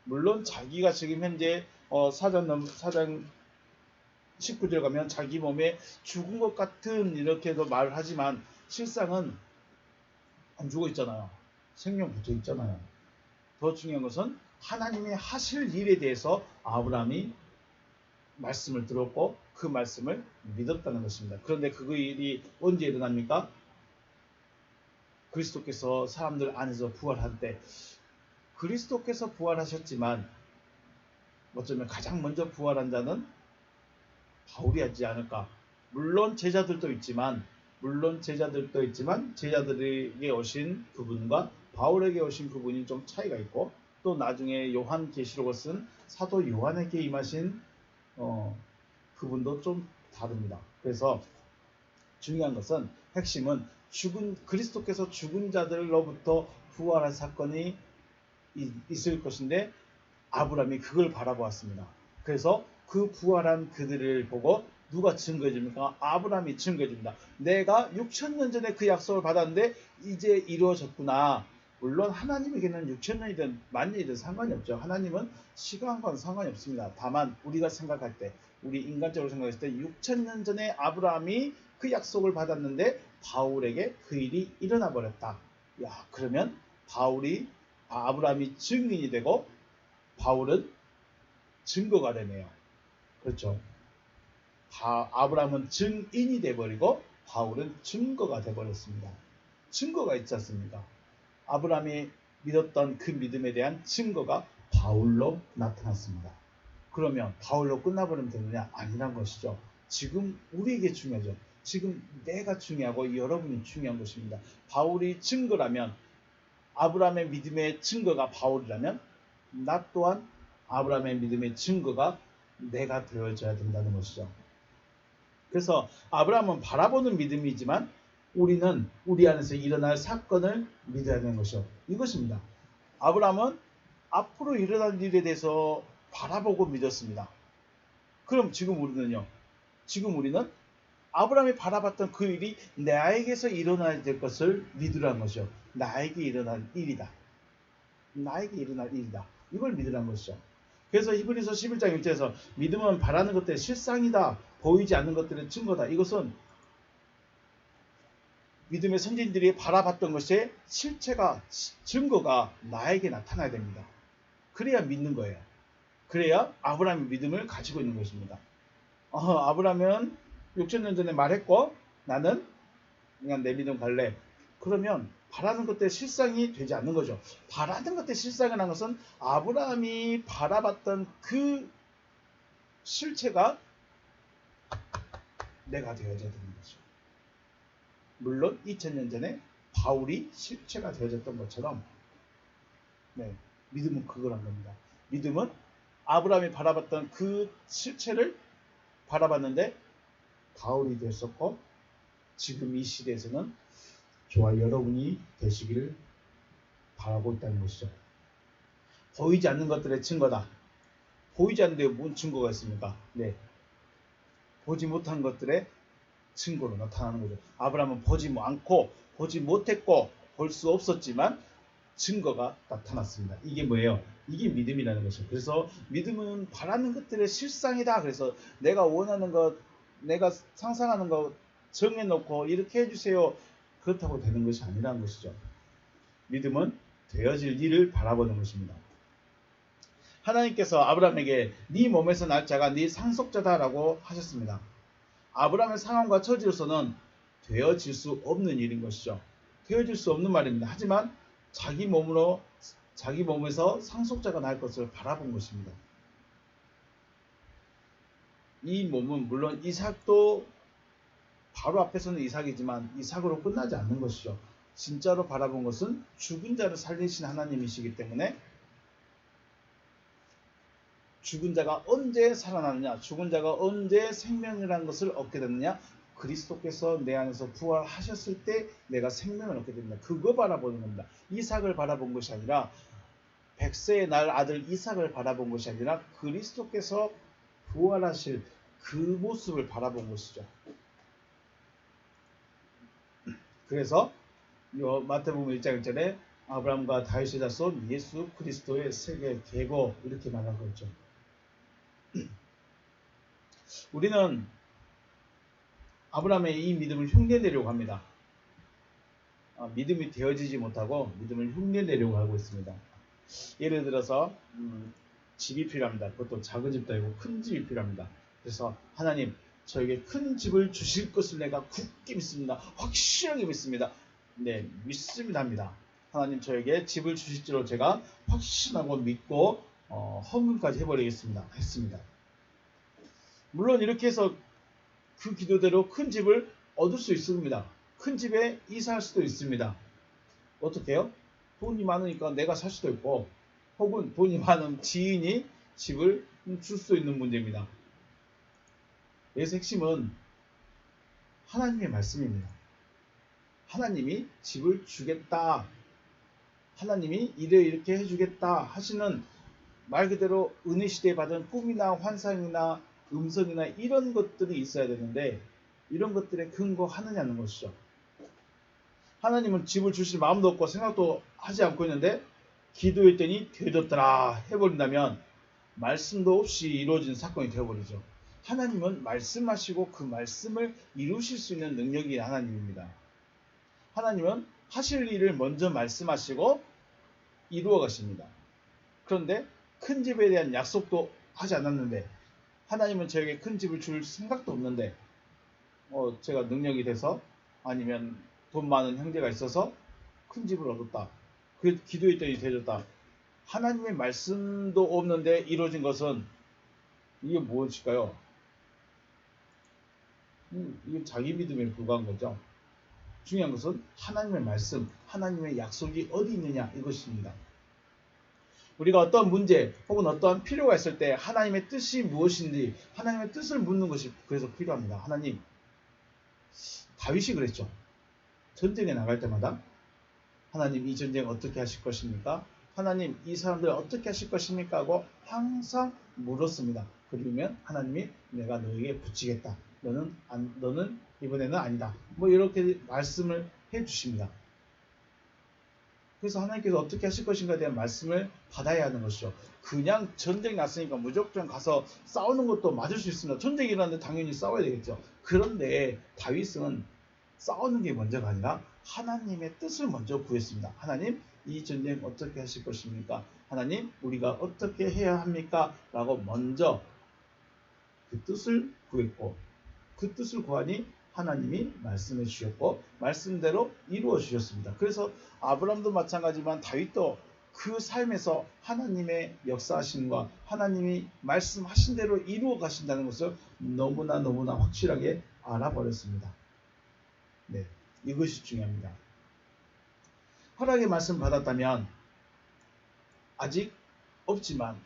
물론 자기가 지금 현재 4장 19절 가면 자기 몸에 죽은 것 같은 이렇게도 말을 하지만 실상은 안 죽어 있잖아요. 생명 붙어 있잖아요. 더 중요한 것은 하나님이 하실 일에 대해서 아브라함이 말씀을 들었고 그 말씀을 믿었다는 것입니다. 그런데 그 일이 언제 일어납니까? 그리스도께서 사람들 안에서 부활할 때. 그리스도께서 부활하셨지만 어쩌면 가장 먼저 부활한 자는 바울이 하지 않을까. 물론 제자들도 있지만 제자들에게 오신 그분과 바울에게 오신 그분이 좀 차이가 있고 또 나중에 요한계시록을 쓴 사도 요한에게 임하신 그분도 좀 다릅니다. 그래서 중요한 것은 핵심은 그리스도께서 죽은 자들로부터 부활한 사건이 있을 것인데 아브라함이 그걸 바라보았습니다. 그래서 그 부활한 그들을 보고 누가 증거해 줍니까? 아브라함이 증거해 줍니다. 내가 6,000년 전에 그 약속을 받았는데 이제 이루어졌구나. 물론 하나님에게는 6,000년이든 만년이든 상관이 없죠. 하나님은 시간과는 상관이 없습니다. 다만 우리가 생각할 때, 우리 인간적으로 생각했을 때 6,000년 전에 아브라함이 그 약속을 받았는데 바울에게 그 일이 일어나 버렸다. 야, 그러면 아브라함이 증인이 되고 바울은 증거가 되네요. 그렇죠. 아브라함은 증인이 돼버리고 바울은 증거가 돼버렸습니다. 증거가 있지 않습니까? 아브라함이 믿었던 그 믿음에 대한 증거가 바울로 나타났습니다. 그러면 바울로 끝나버리면 되느냐? 아니란 것이죠. 지금 우리에게 중요하죠. 지금 내가 중요하고 여러분이 중요한 것입니다. 바울이 증거라면, 아브라함의 믿음의 증거가 바울이라면 나 또한 아브라함의 믿음의 증거가 내가 되어져야 된다는 것이죠. 그래서 아브라함은 바라보는 믿음이지만 우리는 우리 안에서 일어날 사건을 믿어야 되는 것이죠. 이것입니다. 아브라함은 앞으로 일어날 일에 대해서 바라보고 믿었습니다. 그럼 지금 우리는요? 지금 우리는 아브라함이 바라봤던 그 일이 나에게서 일어나야 될 것을 믿으라는 것이죠. 나에게 일어날 일이다. 나에게 일어날 일이다. 이걸 믿으라는 것이죠. 그래서 히브리서 11장 1절에서 믿음은 바라는 것들의 실상이다. 보이지 않는 것들의 증거다. 이것은 믿음의 선진들이 바라봤던 것의 실체가, 증거가 나에게 나타나야 됩니다. 그래야 믿는 거예요. 그래야 아브라함의 믿음을 가지고 있는 것입니다. 아브라함은 6천년 전에 말했고 나는 그냥 내 믿음 갈래. 그러면 바라는 것들의 실상이 되지 않는 거죠. 바라는 것들의 실상이라는 것은 아브라함이 바라봤던 그 실체가 내가 되어져야 되는 거죠. 물론 2000년 전에 바울이 실체가 되어졌던 것처럼 믿음은 그거란 겁니다. 믿음은 아브라함이 바라봤던 그 실체를 바라봤는데 바울이 됐었고 지금 이 시대에서는 저와 여러분이 되시기를 바라고 있다는 것이죠. 보이지 않는 것들의 증거다. 보이지 않는데 뭔 증거가 있습니까? 보지 못한 것들의 증거로 나타나는 거죠. 아브라함은 보지 않고 보지 못했고 볼 수 없었지만 증거가 나타났습니다. 이게 뭐예요? 이게 믿음이라는 것이죠. 그래서 믿음은 바라는 것들의 실상이다. 그래서 내가 원하는 것, 내가 상상하는 것 정해놓고 이렇게 해주세요. 그렇다고 되는 것이 아니라는 것이죠. 믿음은 되어질 일을 바라보는 것입니다. 하나님께서 아브라함에게 네 몸에서 날 자가 네 상속자다라고 하셨습니다. 아브라함의 상황과 처지로서는 되어질 수 없는 일인 것이죠. 되어질 수 없는 말입니다. 하지만 자기 몸에서 상속자가 날 것을 바라본 것입니다. 이 몸은 물론 이삭도 바로 앞에서는 이삭이지만 이삭으로 끝나지 않는 것이죠. 진짜로 바라본 것은 죽은 자를 살리신 하나님이시기 때문에 죽은 자가 언제 살아나느냐, 죽은 자가 언제 생명이라는 것을 얻게 되느냐, 그리스도께서 내 안에서 부활하셨을 때 내가 생명을 얻게 됩니다. 그거 바라보는 겁니다. 이삭을 바라본 것이 아니라 100세의 날 아들 이삭을 바라본 것이 아니라 그리스도께서 부활하실 그 모습을 바라본 것이죠. 그래서 마태복음 1장 1절에 아브라함과 다윗의 자손 예수 그리스도의 세계 계보 이렇게 말한 거죠. 우리는 아브라함의 이 믿음을 흉내내려고 합니다. 믿음이 되어지지 못하고 믿음을 흉내내려고 하고 있습니다. 예를 들어서 집이 필요합니다. 그것도 작은 집도 아니고 큰 집이 필요합니다. 그래서 하나님 저에게 큰 집을 주실 것을 내가 굳게 믿습니다. 확실하게 믿습니다. 믿습니다 합니다. 하나님 저에게 집을 주실 줄로 제가 확신하고 믿고 헌금까지 해버리겠습니다. 했습니다. 물론 이렇게 해서 그 기도대로 큰 집을 얻을 수 있습니다. 큰 집에 이사할 수도 있습니다. 어떻게 해요? 돈이 많으니까 내가 살 수도 있고 혹은 돈이 많은 지인이 집을 줄 수 있는 문제입니다. 여기서 핵심은 하나님의 말씀입니다. 하나님이 집을 주겠다. 하나님이 이렇게 해주겠다 하시는 말 그대로 은혜 시대에 받은 꿈이나 환상이나 음성이나 이런 것들이 있어야 되는데 이런 것들에 근거하느냐는 것이죠. 하나님은 집을 주실 마음도 없고 생각도 하지 않고 있는데 기도했더니 되었더라 해버린다면 말씀도 없이 이루어진 사건이 되어버리죠. 하나님은 말씀하시고 그 말씀을 이루실 수 있는 능력이 하나님입니다. 하나님은 하실 일을 먼저 말씀하시고 이루어 가십니다. 그런데 큰 집에 대한 약속도 하지 않았는데 하나님은 저에게 큰 집을 줄 생각도 없는데 제가 능력이 돼서 아니면 돈 많은 형제가 있어서 큰 집을 얻었다. 그 기도했더니 되졌다. 하나님의 말씀도 없는데 이루어진 것은 이게 무엇일까요? 이건 자기 믿음에 불과한 거죠. 중요한 것은 하나님의 말씀, 하나님의 약속이 어디 있느냐 이것입니다. 우리가 어떤 문제 혹은 어떠한 필요가 있을 때 하나님의 뜻이 무엇인지 하나님의 뜻을 묻는 것이 그래서 필요합니다. 하나님, 다윗이 그랬죠. 전쟁에 나갈 때마다 하나님 이 전쟁 어떻게 하실 것입니까? 하나님 이 사람들 어떻게 하실 것입니까? 하고 항상 물었습니다. 그러면 하나님이 내가 너에게 붙이겠다. 너는 이번에는 아니다. 뭐 이렇게 말씀을 해주십니다. 그래서 하나님께서 어떻게 하실 것인가에 대한 말씀을 받아야 하는 것이죠. 그냥 전쟁이 났으니까 무조건 가서 싸우는 것도 맞을 수 있습니다. 전쟁이 일어났는데 당연히 싸워야 되겠죠. 그런데 다윗은 싸우는 게 먼저가 아니라 하나님의 뜻을 먼저 구했습니다. 하나님, 이 전쟁 어떻게 하실 것입니까? 하나님, 우리가 어떻게 해야 합니까? 라고 먼저 그 뜻을 구했고, 그 뜻을 구하니 하나님이 말씀해 주셨고 말씀대로 이루어 주셨습니다. 그래서 아브라함도 마찬가지지만 다윗도 그 삶에서 하나님의 역사하심과 하나님이 말씀하신 대로 이루어 가신다는 것을 너무나 확실하게 알아버렸습니다. 네, 이것이 중요합니다. 허락의 말씀 받았다면 아직 없지만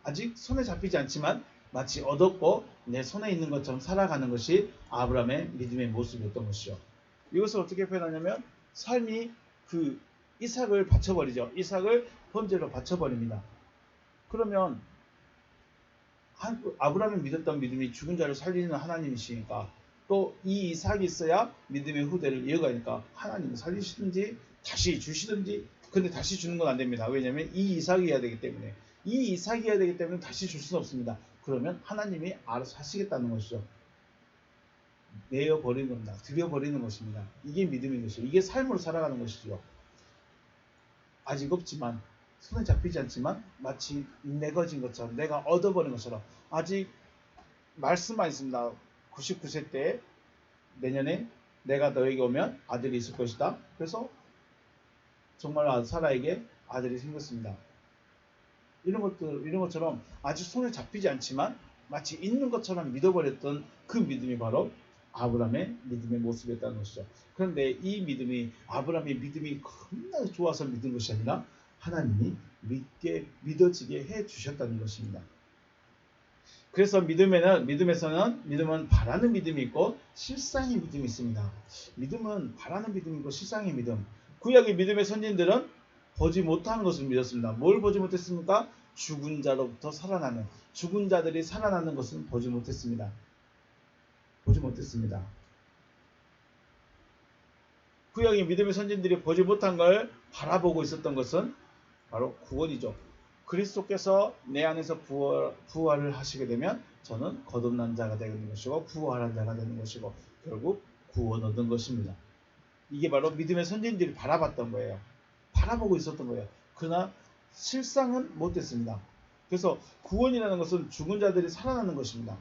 아직 손에 잡히지 않지만 마치 얻었고 내 손에 있는 것처럼 살아가는 것이 아브라함의 믿음의 모습이었던 것이죠. 이것을 어떻게 표현하냐면 삶이 그 이삭을 바쳐버리죠. 이삭을 번제로 바쳐버립니다. 그러면 아브라함이 믿었던 믿음이 죽은 자를 살리는 하나님이시니까 또 이 이삭이 있어야 믿음의 후대를 이어가니까 하나님은 살리시든지 다시 주시든지, 근데 다시 주는 건 안 됩니다. 왜냐하면 이 이삭이어야 되기 때문에 다시 줄 수는 없습니다. 그러면 하나님이 알아서 하시겠다는 것이죠. 내어버리는 겁니다. 드려버리는 것입니다. 이게 믿음인 것이죠. 이게 삶으로 살아가는 것이죠. 아직 없지만 손에 잡히지 않지만 마치 내거진 것처럼 내가 얻어버린 것처럼 아직 말씀만 있습니다. 99세 때 내년에 내가 너에게 오면 아들이 있을 것이다. 그래서 정말 사라에게 아들이 생겼습니다. 이런 것처럼 아직 손에 잡히지 않지만 마치 있는 것처럼 믿어버렸던 그 믿음이 바로 아브라함의 믿음의 모습이었다는 것이죠. 그런데 이 믿음이 아브라함의 믿음이 겁나 좋아서 믿은 것이 아니라 하나님이 믿어지게 해 주셨다는 것입니다. 그래서 믿음은 바라는 믿음이 있고 실상의 믿음이 있습니다. 믿음은 바라는 믿음이 있고 실상의 믿음. 구약의 믿음의 선진들은 보지 못하는 것을 믿었습니다. 뭘 보지 못했습니까? 죽은 자로부터 살아나는, 죽은 자들이 살아나는 것은 보지 못했습니다. 구약의 믿음의 선진들이 보지 못한 걸 바라보고 있었던 것은 바로 구원이죠. 그리스도께서 내 안에서 부활을 하시게 되면 저는 거듭난 자가 되는 것이고 부활한 자가 되는 것이고 결국 구원 얻은 것입니다. 이게 바로 믿음의 선진들이 바라봤던 거예요. 바라보고 있었던 거예요. 그러나 실상은 못됐습니다. 그래서 구원이라는 것은 죽은 자들이 살아나는 것입니다.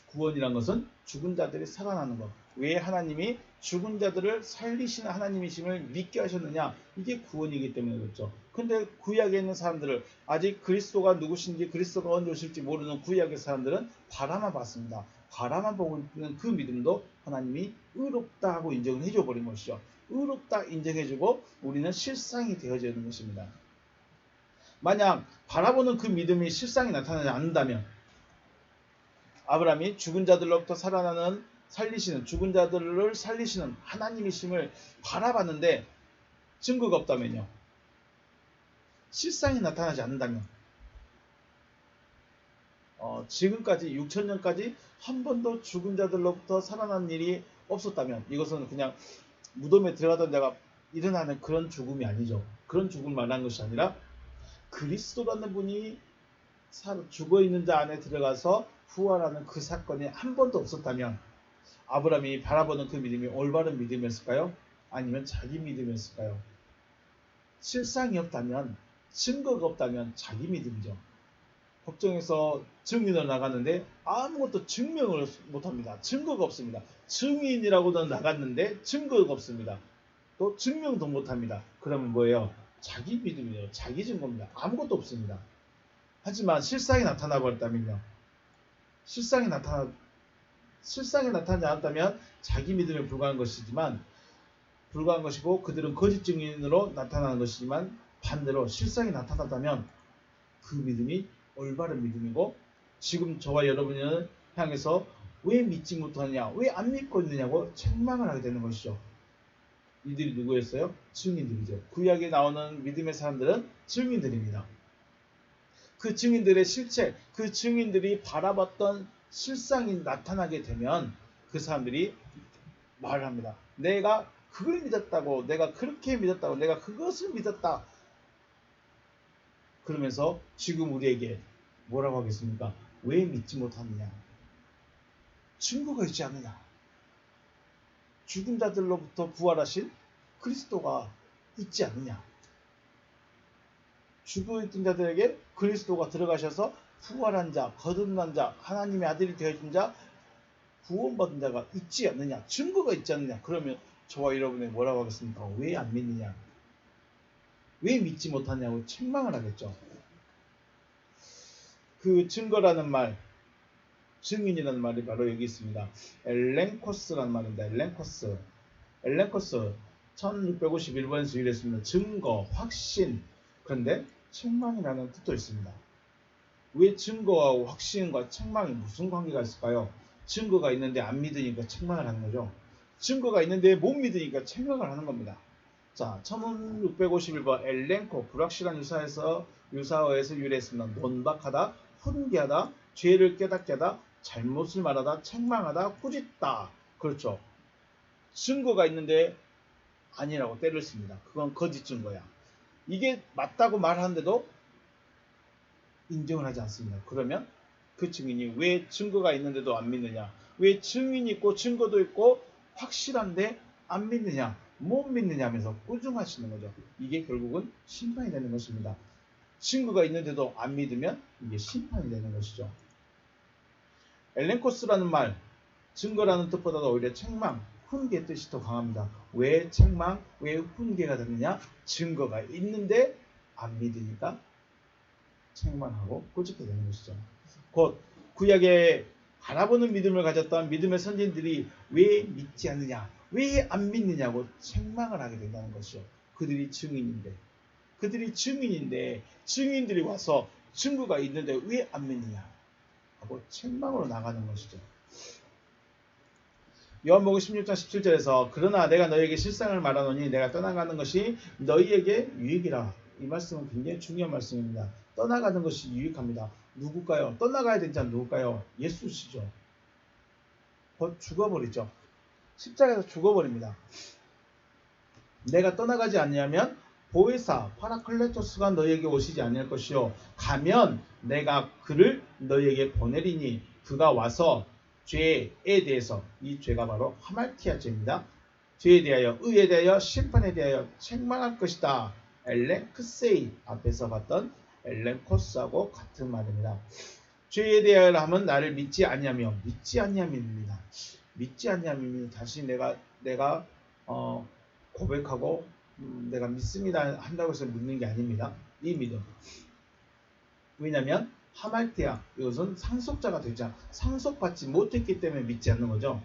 구원이라는 것은 죽은 자들이 살아나는 것. 왜 하나님이 죽은 자들을 살리시는 하나님이심을 믿게 하셨느냐? 이게 구원이기 때문에 그렇죠. 근데 구약에 있는 사람들을 아직 그리스도가 누구신지 그리스도가 언제 오실지 모르는 구약의 사람들은 바라만 봤습니다. 바라만 보고 있는 그 믿음도 하나님이 의롭다 하고 인정을 해줘 버린 것이죠. 의롭다 인정해주고 우리는 실상이 되어져 있는 것입니다. 만약 바라보는 그 믿음이 실상이 나타나지 않는다면 아브라함이 죽은 자들로부터 죽은 자들을 살리시는 하나님이심을 바라봤는데 증거가 없다면요. 실상이 나타나지 않는다면 지금까지 6,000년까지 한 번도 죽은 자들로부터 살아난 일이 없었다면 이것은 그냥 무덤에 들어가던 자가 일어나는 그런 죽음이 아니죠. 그런 죽음을 말하는 것이 아니라 그리스도라는 분이 죽어있는 자 안에 들어가서 부활하는 그 사건이 한 번도 없었다면 아브라함이 바라보는 그 믿음이 올바른 믿음이었을까요? 아니면 자기 믿음이었을까요? 실상이 없다면, 증거가 없다면 자기 믿음이죠. 법정에서 증인으로 나갔는데 아무것도 증명을 못합니다. 증거가 없습니다. 증인이라고도 나갔는데 증거가 없습니다. 또 증명도 못합니다. 그러면 뭐예요? 자기 믿음이에요. 자기 증거입니다. 아무것도 없습니다. 하지만 실상이 나타나 버렸다면요. 실상이 나타나 실상에 나타나지 않았다면 자기 믿음에 불과한 것이고 그들은 거짓 증인으로 나타나는 것이지만 반대로 실상에 나타났다면 그 믿음이 올바른 믿음이고 지금 저와 여러분을 향해서 왜 믿지 못하느냐, 왜 안 믿고 있느냐고 책망을 하게 되는 것이죠. 이들이 누구였어요? 증인들이죠. 구약에 나오는 믿음의 사람들은 증인들입니다. 그 증인들의 실체, 그 증인들이 바라봤던 실상이 나타나게 되면 그 사람들이 말을 합니다. 내가 그걸 믿었다고, 내가 그렇게 믿었다고, 내가 그것을 믿었다. 그러면서 지금 우리에게 뭐라고 하겠습니까? 왜 믿지 못하느냐? 증거가 있지 않느냐? 죽은 자들로부터 부활하신 그리스도가 있지 않느냐? 죽어있던 자들에게 그리스도가 들어가셔서 부활한 자, 거듭난 자, 하나님의 아들이 되어진 자, 구원받은 자가 있지 않느냐? 증거가 있지 않느냐? 그러면 저와 여러분이 뭐라고 하겠습니까? 왜 안 믿느냐? 왜 믿지 못하냐고 책망을 하겠죠. 그 증거라는 말, 증인이라는 말이 바로 여기 있습니다. 엘렌코스라는 말입니다. 엘렌코스 1651번에서 이랬습니다. 증거, 확신. 그런데 책망이라는 뜻도 있습니다. 왜 증거와 확신과 책망이 무슨 관계가 있을까요? 증거가 있는데 안 믿으니까 책망을 하는 거죠. 증거가 있는데 못 믿으니까 책망을 하는 겁니다. 자, 1651번 엘렌코, 불확실한 유사어에서 유래했습니다. 논박하다, 훈계하다, 죄를 깨닫게 하다, 잘못을 말하다, 책망하다, 꾸짖다. 그렇죠. 증거가 있는데 아니라고 때를 씁니다. 그건 거짓 증거야. 이게 맞다고 말하는데도 인정을 하지 않습니다. 그러면 그 증인이 왜 증거가 있는데도 안 믿느냐? 왜 증인이 있고 증거도 있고 확실한데 안 믿느냐? 못 믿느냐 하면서 꾸중하시는 거죠. 이게 결국은 심판이 되는 것입니다. 증거가 있는데도 안 믿으면 이게 심판이 되는 것이죠. 엘렌코스라는 말, 증거라는 뜻보다도 오히려 책망, 훈계의 뜻이 더 강합니다. 왜 책망, 왜 훈계가 되느냐? 증거가 있는데 안 믿으니까 책망하고 꾸짖게 되는 것이죠. 곧 구약에 바라보는 믿음을 가졌던 믿음의 선진들이 왜 믿지 않느냐, 왜 안 믿느냐고 책망을 하게 된다는 것이죠. 그들이 증인인데 증인들이 와서 증거가 있는데 왜 안 믿느냐 하고 책망으로 나가는 것이죠. 요한복음 16장 17절에서 그러나 내가 너희에게 실상을 말하노니 내가 떠나가는 것이 너희에게 유익이라. 이 말씀은 굉장히 중요한 말씀입니다. 떠나가는 것이 유익합니다. 누굴까요? 떠나가야 되는 자는 누굴까요? 예수시죠. 곧 죽어버리죠. 십자가에서 죽어버립니다. 내가 떠나가지 않냐면 보혜사 파라클레토스가 너희에게 오시지 않을 것이요 가면 내가 그를 너희에게 보내리니 그가 와서 죄에 대해서, 이 죄가 바로 하말티아 죄입니다. 죄에 대하여, 의에 대하여, 심판에 대하여 책망할 것이다. 엘렌크세이, 앞에서 봤던 엘렌코스하고 같은 말입니다. 죄에 대하여 하면 나를 믿지 아니하며, 믿지 아니함입니다. 믿지 아니함이면 다시 내가 고백하고 내가 믿습니다 한다고 해서 믿는 게 아닙니다. 이 믿음. 왜냐하면 하말티아, 이것은 상속자가 되자 상속받지 못했기 때문에 믿지 않는 거죠.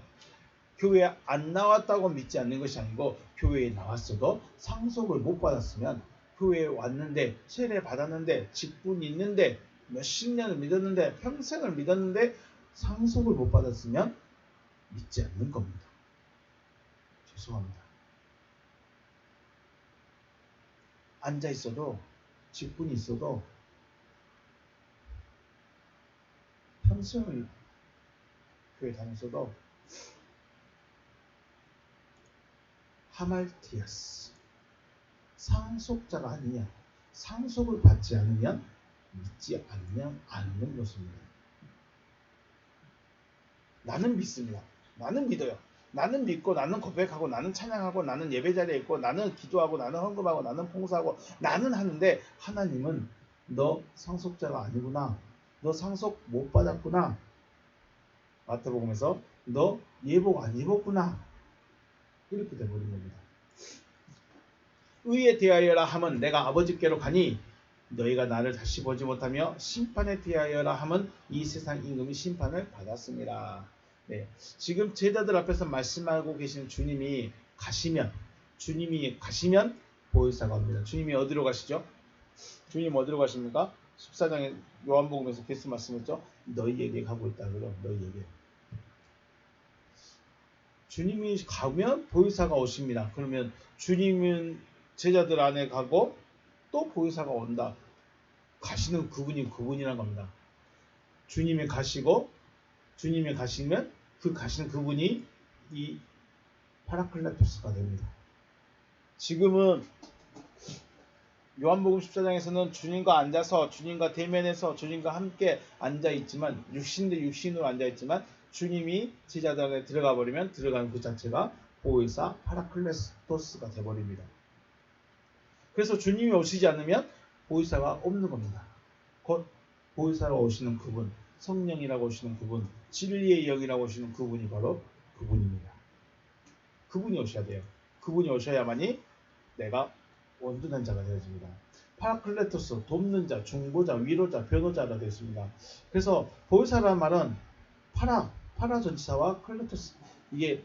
교회에 안 나왔다고 믿지 않는 것이 아니고 교회에 나왔어도 상속을 못 받았으면, 교회에 왔는데 세례 받았는데 직분이 있는데 몇십 년을 믿었는데 평생을 믿었는데 상속을 못 받았으면 믿지 않는 겁니다. 죄송합니다. 앉아 있어도 직분이 있어도 평생을 교회 다녔어도 하말티아스, 상속자가 아니냐, 상속을 받지 않으면 믿지 않는 것입니다. 나는 믿습니다. 나는 믿어요. 나는 믿고, 나는 고백하고, 나는 찬양하고, 나는 예배자리에 있고, 나는 기도하고, 나는 헌금하고, 나는 봉사하고, 나는 하는데 하나님은 너 상속자가 아니구나, 너 상속 못 받았구나, 마태복음에서 너 예복 안 입었구나, 이렇게 돼버린 겁니다. 의에 대하여라 함은 내가 아버지께로 가니 너희가 나를 다시 보지 못하며 심판에 대하여라 함은 이 세상 임금이 심판을 받았습니다. 네, 지금 제자들 앞에서 말씀하고 계신 주님이 가시면 보혜사가 옵니다. 주님이 어디로 가시죠? 주님 어디로 가십니까? 14장에 요한복음에서 예수 말씀했죠. 너희에게 가고 있다. 그럼 너희에게. 주님이 가면 보혜사가 오십니다. 그러면 주님은 제자들 안에 가고 또 보혜사가 온다. 가시는 그분이 그분이란 겁니다. 주님이 가시고 주님이 가시면 그 가시는 그분이 이 파라클레토스가 됩니다. 지금은 요한복음 14장에서는 주님과 앉아서 주님과 대면해서 주님과 함께 앉아있지만 육신 대 육신으로 앉아있지만 주님이 제자들 안에 들어가 버리면 들어가는 그 자체가 보혜사 파라클레토스가 되어버립니다. 그래서 주님이 오시지 않으면 보혜사가 없는 겁니다. 곧 보혜사로 오시는 그분, 성령이라고 오시는 그분, 진리의 영이라고 오시는 그분이 바로 그분입니다. 그분이 오셔야 돼요. 그분이 오셔야만이 내가 온전한 자가 되어집니다. 파라클레토스, 돕는 자, 중보자, 위로자, 변호자가 되었습니다. 그래서 보혜사라는 말은 파라 전치사와 클레토스 이게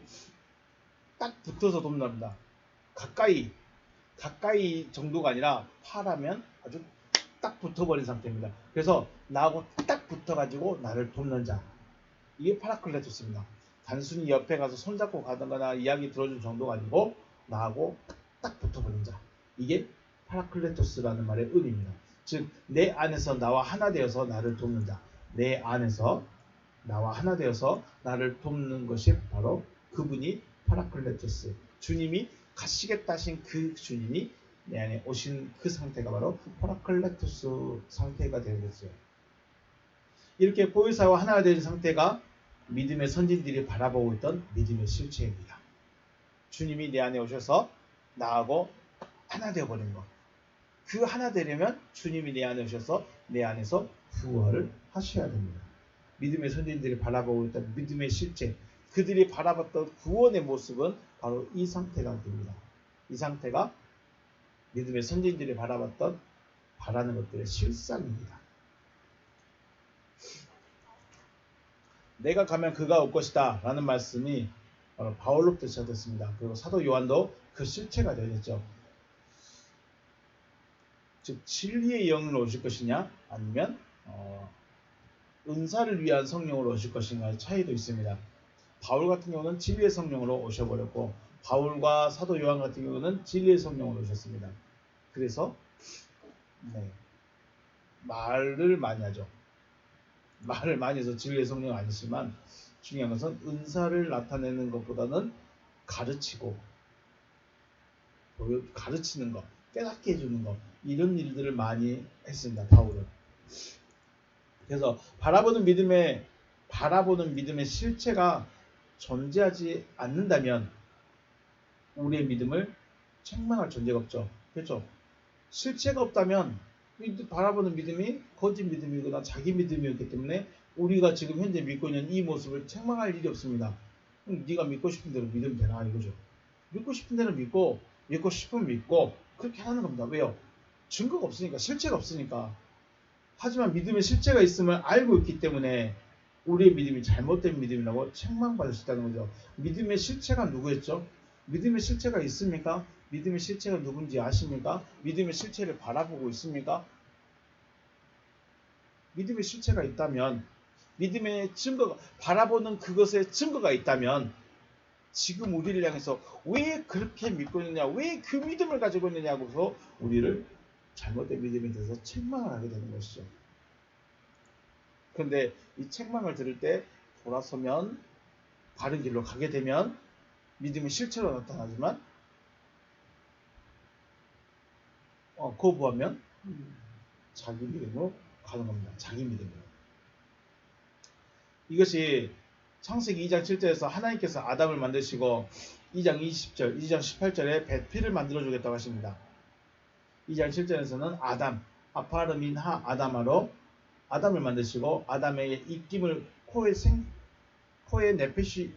딱 붙어서 돕는답니다. 가까이 정도가 아니라 파라면 아주 딱 붙어버린 상태입니다. 그래서 나하고 딱 붙어가지고 나를 돕는 자, 이게 파라클레토스입니다. 단순히 옆에 가서 손잡고 가거나 이야기 들어준 정도가 아니고 나하고 딱 붙어버린 자, 이게 파라클레토스라는 말의 의미입니다. 즉 내 안에서 나와 하나 되어서 나를 돕는 자, 내 안에서 나와 하나 되어서 나를 돕는 것이 바로 그분이 파라클레토스, 주님이 가시겠다 하신 그 주님이 내 안에 오신 그 상태가 바로 파라클레토스 상태가 되겠어요. 이렇게 보혜사와 하나가 된 상태가 믿음의 선진들이 바라보고 있던 믿음의 실체입니다. 주님이 내 안에 오셔서 나하고 하나 되어버린 것. 그 하나 되려면 주님이 내 안에 오셔서 내 안에서 부활을 하셔야 됩니다. 믿음의 선진들이 바라보고 있던 믿음의 실체, 그들이 바라봤던 구원의 모습은 바로 이 상태가 됩니다. 이 상태가 믿음의 선진들이 바라는 것들의 실상입니다. 내가 가면 그가 올 것이다 라는 말씀이 바로 바울로부터 시작됐습니다. 그리고 사도 요한도 그 실체가 되겠죠. 즉 진리의 영으로 오실 것이냐 아니면 은사를 위한 성령으로 오실 것인가의 차이도 있습니다. 바울 같은 경우는 진리의 성령으로 오셔버렸고 바울과 사도 요한 같은 경우는 진리의 성령으로 오셨습니다. 그래서 말을 많이 하죠. 말을 많이 해서 진리의 성령 아니지만 중요한 것은 은사를 나타내는 것보다는 가르치는 것, 깨닫게 해주는 것, 이런 일들을 많이 했습니다. 바울은. 그래서 바라보는 믿음의 실체가 존재하지 않는다면 우리의 믿음을 책망할 존재가 없죠. 그렇죠? 실체가 없다면 바라보는 믿음이 거짓 믿음이거나 자기 믿음이었기 때문에 우리가 지금 현재 믿고 있는 이 모습을 책망할 일이 없습니다. 네가 믿고 싶은 대로 믿으면 되나 이거죠. 믿고 싶은 대로 믿고 싶으면 믿고 그렇게 하는 겁니다. 왜요? 증거가 없으니까, 실체가 없으니까. 하지만 믿음의 실체가 있음을 알고 있기 때문에 우리의 믿음이 잘못된 믿음이라고 책망받을 수 있다는 거죠. 믿음의 실체가 누구였죠? 믿음의 실체가 있습니까? 믿음의 실체가 누군지 아십니까? 믿음의 실체를 바라보고 있습니까? 믿음의 실체가 있다면, 믿음의 증거가, 바라보는 그것의 증거가 있다면 지금 우리를 향해서 왜 그렇게 믿고 있느냐, 왜 그 믿음을 가지고 있느냐고서 우리를 잘못된 믿음에 대해서 책망을 하게 되는 것이죠. 그런데 이 책망을 들을 때 돌아서면, 바른 길로 가게 되면 믿음의 실체로 나타나지만 거부하면 자기 믿음으로 가는 겁니다. 자기 믿음으로. 이것이 창세기 2장 7절에서 하나님께서 아담을 만드시고 2장 20절, 2장 18절에 배필을 만들어주겠다고 하십니다. 2장 7절에서는 아파르민하 아담아로 아담을 만드시고 아담의 입김을 코에 네페시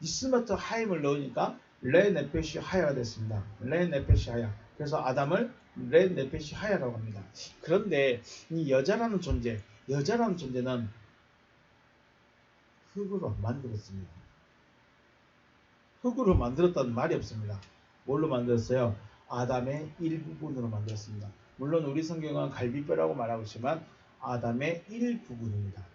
니스마트 하임을 넣으니까 레 네페시 하야가 됐습니다. 레 네페시 하야. 그래서 아담을 레 네페시 하야라고 합니다. 그런데 이 여자라는 존재는 흙으로 만들었습니다. 흙으로 만들었다는 말이 없습니다. 뭘로 만들었어요? 아담의 일부분으로 만들었습니다. 물론 우리 성경은 갈비뼈라고 말하고 있지만 아담의 일부분입니다.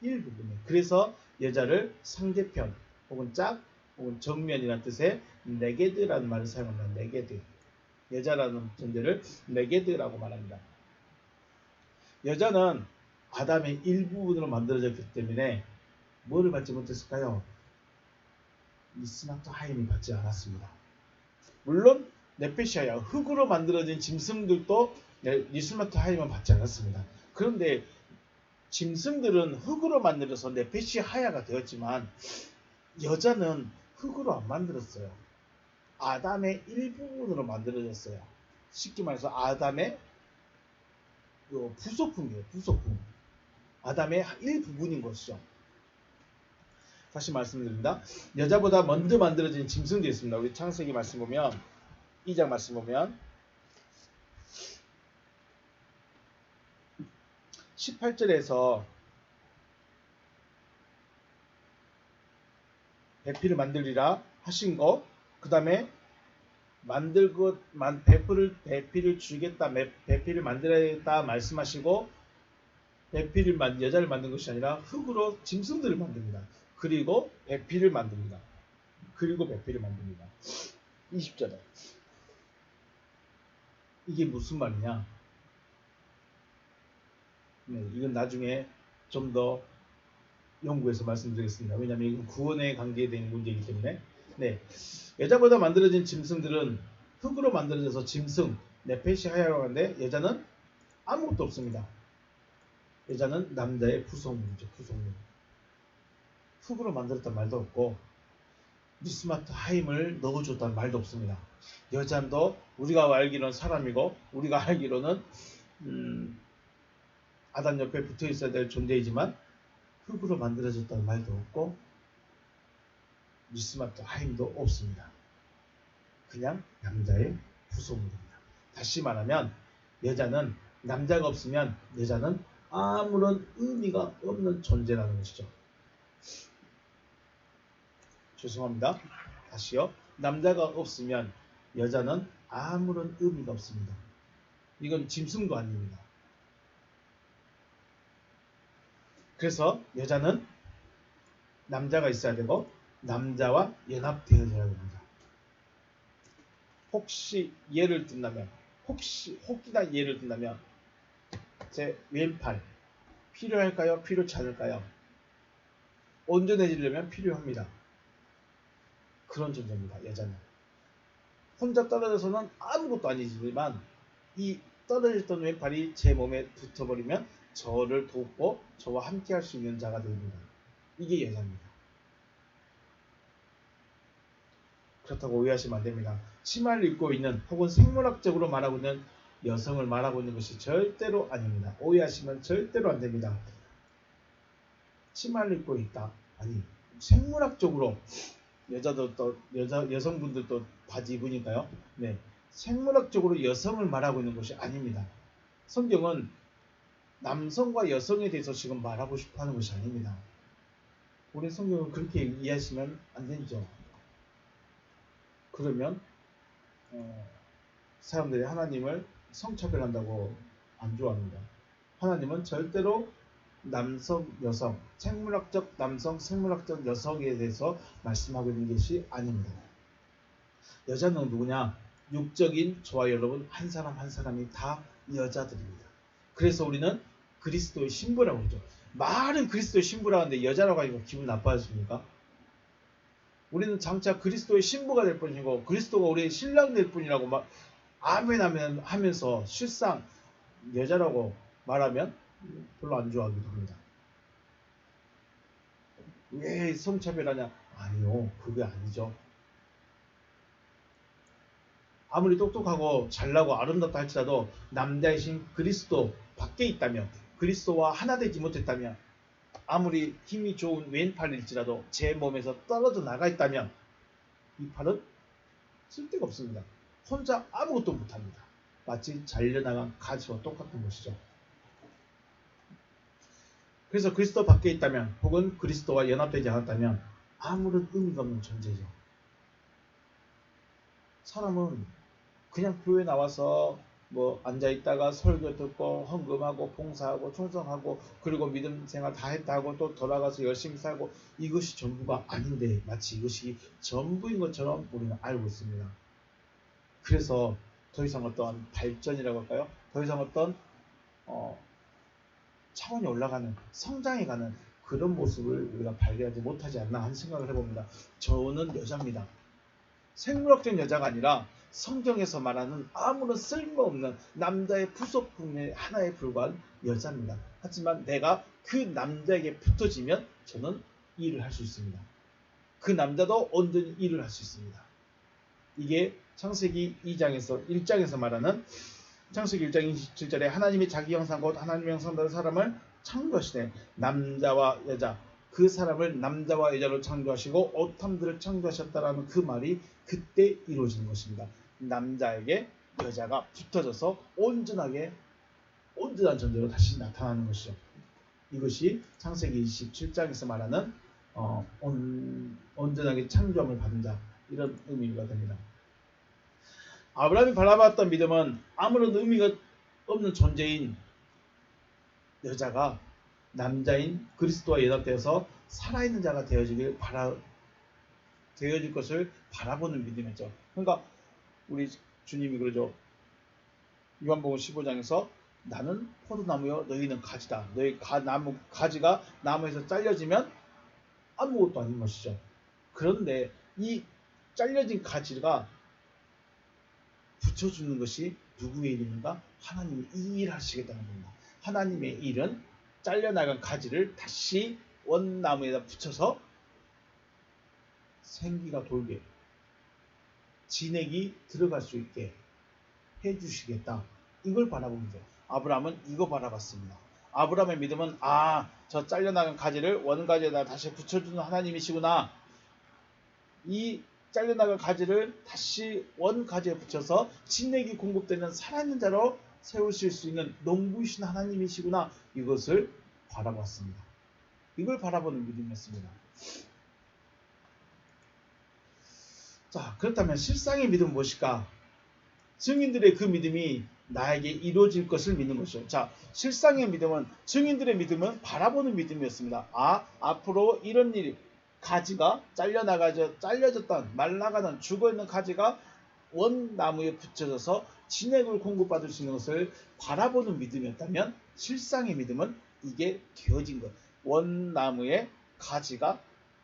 일부분이에요. 그래서 여자를 상대편 혹은 짝 혹은 정면이라는 뜻의 네게드라는 말을 사용합니다. 네게드. 여자라는 존재를 네게드라고 말합니다. 여자는 아담의 일부분으로 만들어졌기 때문에 뭐를 받지 못했을까요? 미스마트 하임이 받지 않았습니다. 물론 네페시아야 흙으로 만들어진 짐승들도 미스마트 하임은 받지 않았습니다. 그런데 짐승들은 흙으로 만들어서 네페시 하야가 되었지만 여자는 흙으로 안 만들었어요. 아담의 일부분으로 만들어졌어요. 쉽게 말해서 아담의 부속품이에요. 부속품. 아담의 일부분인 것이죠. 다시 말씀드립니다. 여자보다 먼저 만들어진 짐승도 있습니다. 우리 창세기 말씀 보면 2장 말씀 보면 18절에서 배필을 만들리라 하신 거, 그 다음에 배필을 주겠다, 배필을 만들어야겠다 말씀하시고 여자를 만든 것이 아니라 흙으로 짐승들을 만듭니다. 그리고 배필을 만듭니다. 20절에 이게 무슨 말이냐? 네, 이건 나중에 좀 더 연구해서 말씀드리겠습니다. 왜냐하면 이건 구원에 관계된 문제이기 때문에. 네, 여자보다 만들어진 짐승들은 흙으로 만들어져서 짐승, 네페시 하야라고 하는데 여자는 아무것도 없습니다. 여자는 남자의 부속물이죠. 부속물. 흙으로 만들었단 말도 없고 미스마트 하임을 넣어줬다는 말도 없습니다. 여자도 우리가 알기로는 사람이고 우리가 알기로는 아담 옆에 붙어 있어야 될 존재이지만 흙으로 만들어졌다는 말도 없고 미스마트 하임도 없습니다. 그냥 남자의 부속물입니다. 다시 말하면 여자는 남자가 없으면 여자는 아무런 의미가 없는 존재라는 것이죠. 죄송합니다. 다시요. 남자가 없으면 여자는 아무런 의미가 없습니다. 이건 짐승도 아닙니다. 그래서 여자는 남자가 있어야 되고 남자와 연합되어져야 됩니다. 혹시 예를 든다면 혹이나 예를 든다면 제 왼팔 필요할까요? 필요치 않을까요? 온전해지려면 필요합니다. 그런 존재입니다. 여자는 혼자 떨어져서는 아무것도 아니지만 이 떨어졌던 왼팔이 제 몸에 붙어버리면 저를 돕고 저와 함께 할 수 있는 자가 됩니다. 이게 여자입니다. 그렇다고 오해하시면 안 됩니다. 치마를 입고 있는 혹은 생물학적으로 말하고 있는 여성을 말하고 있는 것이 절대로 아닙니다. 오해하시면 절대로 안 됩니다. 치마를 입고 있다. 아니, 생물학적으로 여성분들도 바지 입으니까요. 네, 생물학적으로 여성을 말하고 있는 것이 아닙니다. 성경은 남성과 여성에 대해서 지금 말하고 싶어 하는 것이 아닙니다. 우리 성경을 그렇게 이해하시면 안 되죠. 그러면 사람들이 하나님을 성차별한다고 안 좋아합니다. 하나님은 절대로 남성, 여성, 생물학적 남성, 생물학적 여성에 대해서 말씀하고 있는 것이 아닙니다. 여자는 누구냐? 육적인 저와 여러분 한 사람 한 사람이 다 여자들입니다. 그래서 우리는 그리스도의 신부라고 하죠. 말은 그리스도의 신부라고 하는데 여자라고 하니까 기분 나빠지십니까? 우리는 장차 그리스도의 신부가 될 뿐이고 그리스도가 우리의 신랑 될 뿐이라고 막 아멘 아멘 하면서 실상 여자라고 말하면 별로 안 좋아하기도 합니다. 왜 성차별하냐? 아니요, 그게 아니죠. 아무리 똑똑하고 잘나고 아름답다 할지라도 남자이신 그리스도 밖에 있다면, 그리스도와 하나 되지 못했다면, 아무리 힘이 좋은 왼팔일지라도 제 몸에서 떨어져 나가 있다면 이 팔은 쓸데가 없습니다. 혼자 아무것도 못합니다. 마치 잘려나간 가지와 똑같은 것이죠. 그래서 그리스도 밖에 있다면 혹은 그리스도와 연합되지 않았다면 아무런 의미가 없는 존재죠. 사람은 그냥 교회 나와서 뭐 앉아있다가 설교 듣고 헌금하고 봉사하고 충성하고 그리고 믿음 생활 다 했다고 또 돌아가서 열심히 살고 이것이 전부가 아닌데 마치 이것이 전부인 것처럼 우리는 알고 있습니다. 그래서 더 이상 어떤 발전이라고 할까요? 더 이상 어떤 차원이 올라가는 성장해가는 그런 모습을 우리가 발견하지 못하지 않나 하는 생각을 해봅니다. 저는 여자입니다. 생물학적 여자가 아니라 성경에서 말하는 아무런 쓸모없는 남자의 부속품의 하나에 불과한 여자입니다. 하지만 내가 그 남자에게 붙어지면 저는 일을 할 수 있습니다. 그 남자도 온전히 일을 할 수 있습니다. 이게 창세기 1장에서 말하는 창세기 1장 27절에 하나님이 자기 형상 곧 하나님의 형상대로 사람을 창조하시되 남자와 여자 그 사람을 남자와 여자로 창조하시고 어탐들을 창조하셨다라는 그 말이 그때 이루어지는 것입니다. 남자에게 여자가 붙어져서 온전한 존재로 다시 나타나는 것이죠. 이것이 창세기 27장에서 말하는 온전하게 창조함을 받은 자 이런 의미가 됩니다. 아브라함이 바라봤던 믿음은 아무런 의미가 없는 존재인 여자가 남자인 그리스도와 연합되어서 살아있는 자가 되어질 것을 바라보는 믿음이죠. 그러니까 우리 주님이 그러죠. 요한복음 15장에서 나는 포도나무여 너희는 가지다. 너희 가지가 나무에서 잘려지면 아무것도 아닌 것이죠. 그런데 이 잘려진 가지가 붙여주는 것이 누구의 일인가? 하나님이 이 일을 하시겠다는 겁니다. 하나님의 일은 잘려나간 가지를 다시 원나무에다 붙여서 생기가 돌게 진액이 들어갈 수 있게 해주시겠다. 이걸 바라봅니다. 아브라함은 이거 바라봤습니다. 아브라함의 믿음은 저 잘려나간 가지를 원가지에다 다시 붙여주는 하나님이시구나. 이 잘려나간 가지를 다시 원가지에 붙여서 진액이 공급되는 살아있는 자로 세우실 수 있는 농부이신 하나님이시구나. 이것을 바라봤습니다. 이걸 바라보는 믿음이었습니다. 자, 그렇다면 실상의 믿음은 무엇일까? 증인들의 그 믿음이 나에게 이루어질 것을 믿는 것이죠. 자, 실상의 믿음은 증인들의 믿음은 바라보는 믿음이었습니다. 앞으로 이런 일이 가지가 잘려졌던 말라가는 죽어있는 가지가 원나무에 붙여져서 진액을 공급받을 수 있는 것을 바라보는 믿음이었다면 실상의 믿음은 이게 되어진 것. 원나무에 가지가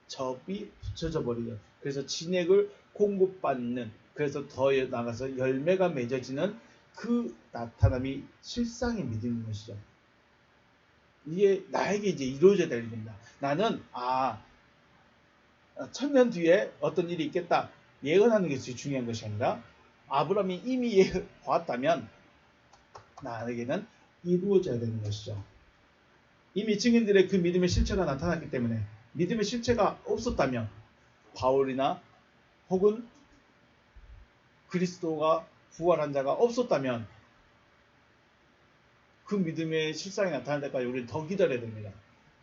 접이 붙여져 버리죠. 그래서 진액을 공급받는 그래서 더 나가서 열매가 맺어지는 그 나타남이 실상의 믿음인 것이죠. 이게 나에게 이제 이루어져야 될 일입니다. 나는 1000년 뒤에 어떤 일이 있겠다 예언하는 것이 중요한 것이 아니라 아브라함이 이미 보았다면 나에게는 이루어져야 되는 것이죠. 이미 증인들의 그 믿음의 실체가 나타났기 때문에 믿음의 실체가 없었다면 바울이나 혹은 그리스도가 부활한 자가 없었다면 그 믿음의 실상이 나타날 때까지 우리는 더 기다려야 됩니다.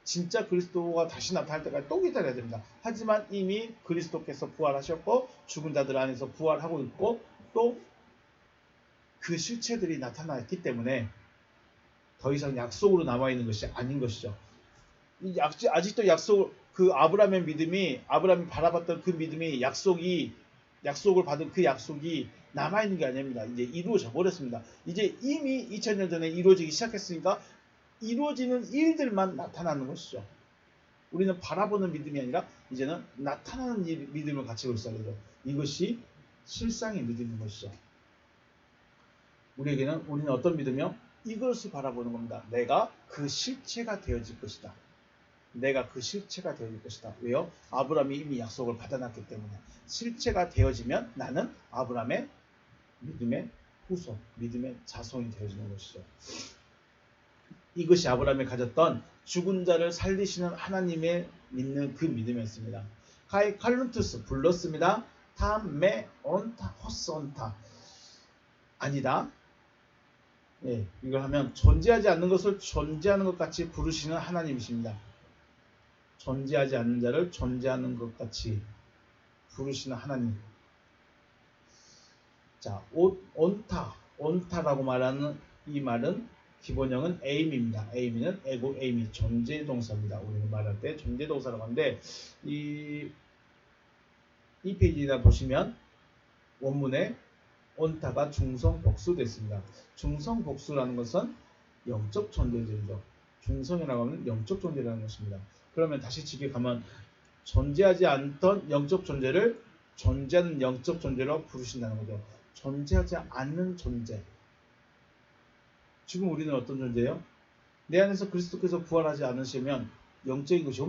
진짜 그리스도가 다시 나타날 때까지 또 기다려야 됩니다. 하지만 이미 그리스도께서 부활하셨고 죽은 자들 안에서 부활하고 있고 또 그 실체들이 나타났기 때문에 더 이상 약속으로 남아있는 것이 아닌 것이죠. 아직도 그 아브라함의 믿음이 아브라함이 바라봤던 그 믿음이 약속을 받은 그 약속이 남아있는 게 아닙니다. 이제 이루어져 버렸습니다. 이제 이미 2000년 전에 이루어지기 시작했으니까 이루어지는 일들만 나타나는 것이죠. 우리는 바라보는 믿음이 아니라 이제는 나타나는 믿음을 가지고 있어야 되죠. 이것이 실상의 믿음인 것이죠. 우리는 어떤 믿음이요? 이것을 바라보는 겁니다. 내가 그 실체가 되어질 것이다. 내가 그 실체가 되어질 것이다. 왜요? 아브라함이 이미 약속을 받아놨기 때문에 실체가 되어지면 나는 아브라함의 믿음의 후손, 믿음의 자손이 되어지는 것이죠. 이것이 아브라함이 가졌던 죽은 자를 살리시는 하나님의 믿는 그 믿음이었습니다. 카이 칼룬투스 불렀습니다. 타메 온타 호스 온타 아니다. 예, 이걸 하면 존재하지 않는 것을 존재하는 것 같이 부르시는 하나님이십니다. 존재하지 않는 자를 존재하는 것 같이 부르시는 하나님. 자, 온타라고 말하는 이 말은 기본형은 aim입니다. aim은 에고 aim이 존재 동사입니다. 우리는 말할 때 존재 동사라고 하는데 이 페이지에 보시면 원문에 온타가 중성 복수됐습니다. 중성 복수라는 것은 영적 존재들이죠. 중성이라고 하면 영적 존재라는 것입니다. 그러면 다시 직역하면 존재하지 않던 영적 존재를 존재하는 영적 존재로 부르신다는 거죠. 존재하지 않는 존재. 지금 우리는 어떤 존재예요? 내 안에서 그리스도께서 부활하지 않으시면 영적인 것이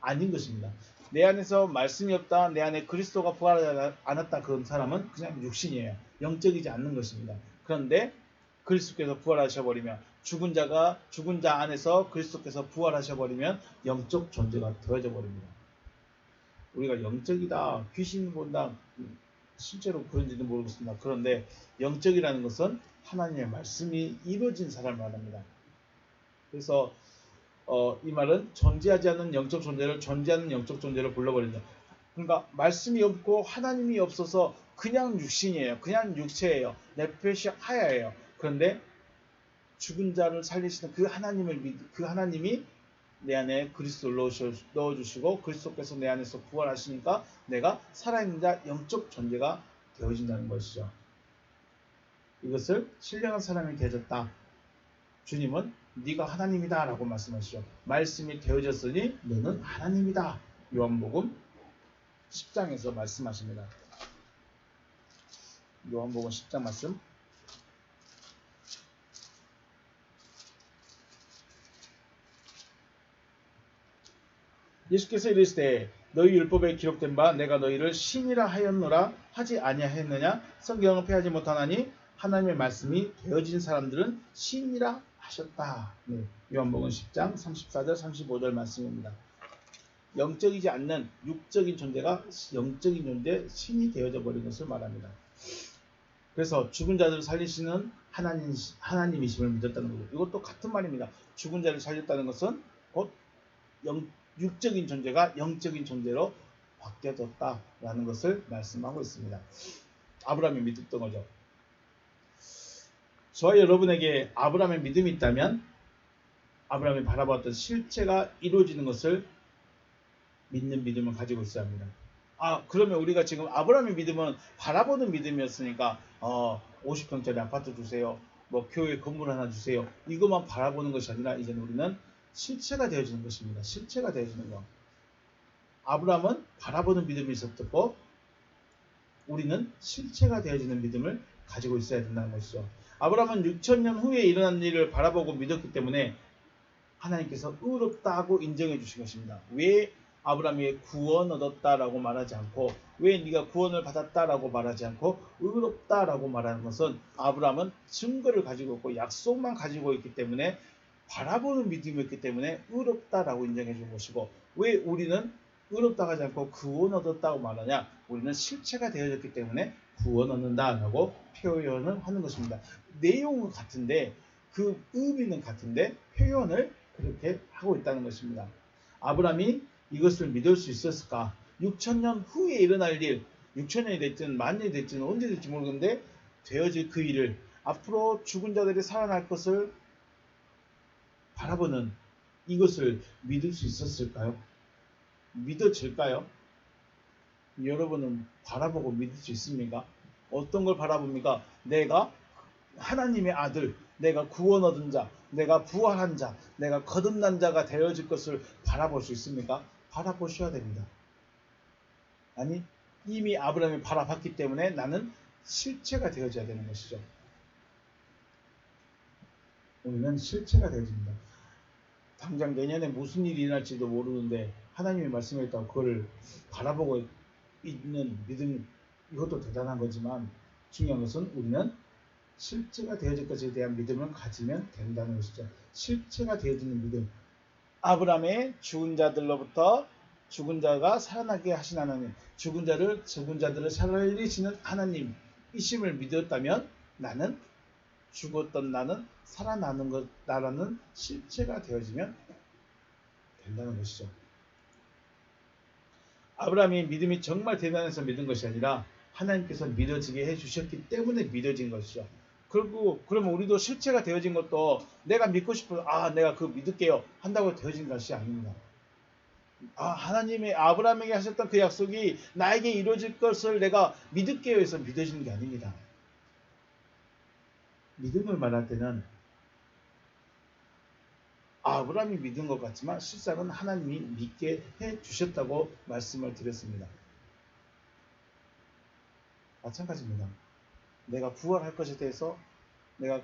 아닌 것입니다. 내 안에서 말씀이 없다, 내 안에 그리스도가 부활하지 않았다, 그런 사람은 그냥 육신이에요. 영적이지 않는 것입니다. 그런데 그리스도께서 부활하셔버리면 죽은 자 안에서 그리스도께서 부활하셔버리면 영적 존재가 더해져 버립니다. 우리가 영적이다, 귀신 본다, 실제로 그런지는 모르겠습니다. 그런데 영적이라는 것은 하나님의 말씀이 이루어진 사람을 말합니다. 그래서 이 말은 존재하지 않는 영적 존재를 존재하는 영적 존재로 불러버린다. 그러니까 말씀이 없고 하나님이 없어서 그냥 육신이에요. 그냥 육체예요. 네페시 하야예요. 그런데 죽은 자를 살리시는 그 하나님이 내 안에 그리스도를 넣어주시고 그리스도께서 내 안에서 부활하시니까 내가 살아있는 자 영적 존재가 되어진다는 것이죠. 이것을 신령한 사람이 되어졌다. 주님은 네가 하나님이다 라고 말씀하시죠. 말씀이 되어졌으니 너는 하나님이다. 요한복음 10장에서 말씀하십니다. 요한복음 10장 말씀. 예수께서 이르시되 너희 율법에 기록된 바 내가 너희를 신이라 하였노라 하지 아니하였느냐? 성경은 패하지 못하나니 하나님의 말씀이 되어진 사람들은 신이라 하셨다. 네, 요한복음 10장 34절 35절 말씀입니다. 영적이지 않는 육적인 존재가 영적인 존재 신이 되어져 버린 것을 말합니다. 그래서 죽은 자들을 살리시는 하나님이심을 믿었다는 거죠. 이것도 같은 말입니다. 죽은 자를 살렸다는 것은 곧 육적인 존재가 영적인 존재로 바뀌어졌다라는 것을 말씀하고 있습니다. 아브라함이 믿었던 거죠. 저와 여러분에게 아브라함의 믿음이 있다면 아브라함이 바라봤던 실체가 이루어지는 것을 믿는 믿음을 가지고 있어야 합니다. 그러면 우리가 지금 아브라함의 믿음은 바라보는 믿음이었으니까 50평짜리 아파트 주세요. 뭐 교회 건물 하나 주세요. 이것만 바라보는 것이 아니라 이제는 우리는 실체가 되어지는 것입니다. 실체가 되어지는 것. 아브라함은 바라보는 믿음이 있었고 우리는 실체가 되어지는 믿음을 가지고 있어야 된다는 것이죠. 아브라함은 6,000년 후에 일어난 일을 바라보고 믿었기 때문에 하나님께서 의롭다고 인정해 주신 것입니다. 왜 아브라함이 구원 얻었다라고 말하지 않고 왜 네가 구원을 받았다라고 말하지 않고 의롭다라고 말하는 것은 아브라함은 증거를 가지고 있고 약속만 가지고 있기 때문에 바라보는 믿음이었기 때문에 의롭다라고 인정해 준 것이고 왜 우리는 의롭다고 하지 않고 구원 얻었다고 말하냐? 우리는 실체가 되어졌기 때문에 구원 얻는다라고 표현을 하는 것입니다. 내용은 같은데 그 의미는 같은데 표현을 그렇게 하고 있다는 것입니다. 아브라함이 이것을 믿을 수 있었을까? 6,000년 후에 일어날 일, 6,000년이 됐든 만년이 됐든 언제 될지 모르겠는데 되어질 그 일을 앞으로 죽은 자들이 살아날 것을 바라보는 이것을 믿을 수 있었을까요? 믿어질까요? 여러분은 바라보고 믿을 수 있습니까? 어떤 걸 바라봅니까? 내가 하나님의 아들, 내가 구원 얻은 자, 내가 부활한 자, 내가 거듭난 자가 되어질 것을 바라볼 수 있습니까? 바라보셔야 됩니다. 아니, 이미 아브라함이 바라봤기 때문에 나는 실체가 되어져야 되는 것이죠. 우리는 실체가 되어집니다. 당장 내년에 무슨 일이 일어날지도 모르는데 하나님의 말씀했다고 그걸 바라보고 있는 믿음, 이것도 대단한 거지만 중요한 것은 우리는 실체가 되어질 것에 대한 믿음을 가지면 된다는 것이죠. 실체가 되어지는 믿음. 아브라함의 죽은 자들로부터 죽은 자가 살아나게 하신 하나님, 죽은 자들을 살리시는 하나님 이심을 믿었다면 나는 죽었던 나는 살아나는 것다라는 실체가 되어지면 된다는 것이죠. 아브라함이 믿음이 정말 대단해서 믿은 것이 아니라 하나님께서 믿어지게 해주셨기 때문에 믿어진 것이죠. 그리고 그러면 우리도 실체가 되어진 것도 내가 믿고 싶어서 내가 그거 믿을게요 한다고 되어진 것이 아닙니다. 하나님의 아브라함에게 하셨던 그 약속이 나에게 이루어질 것을 내가 믿을게요 해서 믿어지는 게 아닙니다. 믿음을 말할 때는 아브라함이 믿은 것 같지만 실상은 하나님이 믿게 해주셨다고 말씀을 드렸습니다. 마찬가지입니다. 내가 부활할 것에 대해서, 내가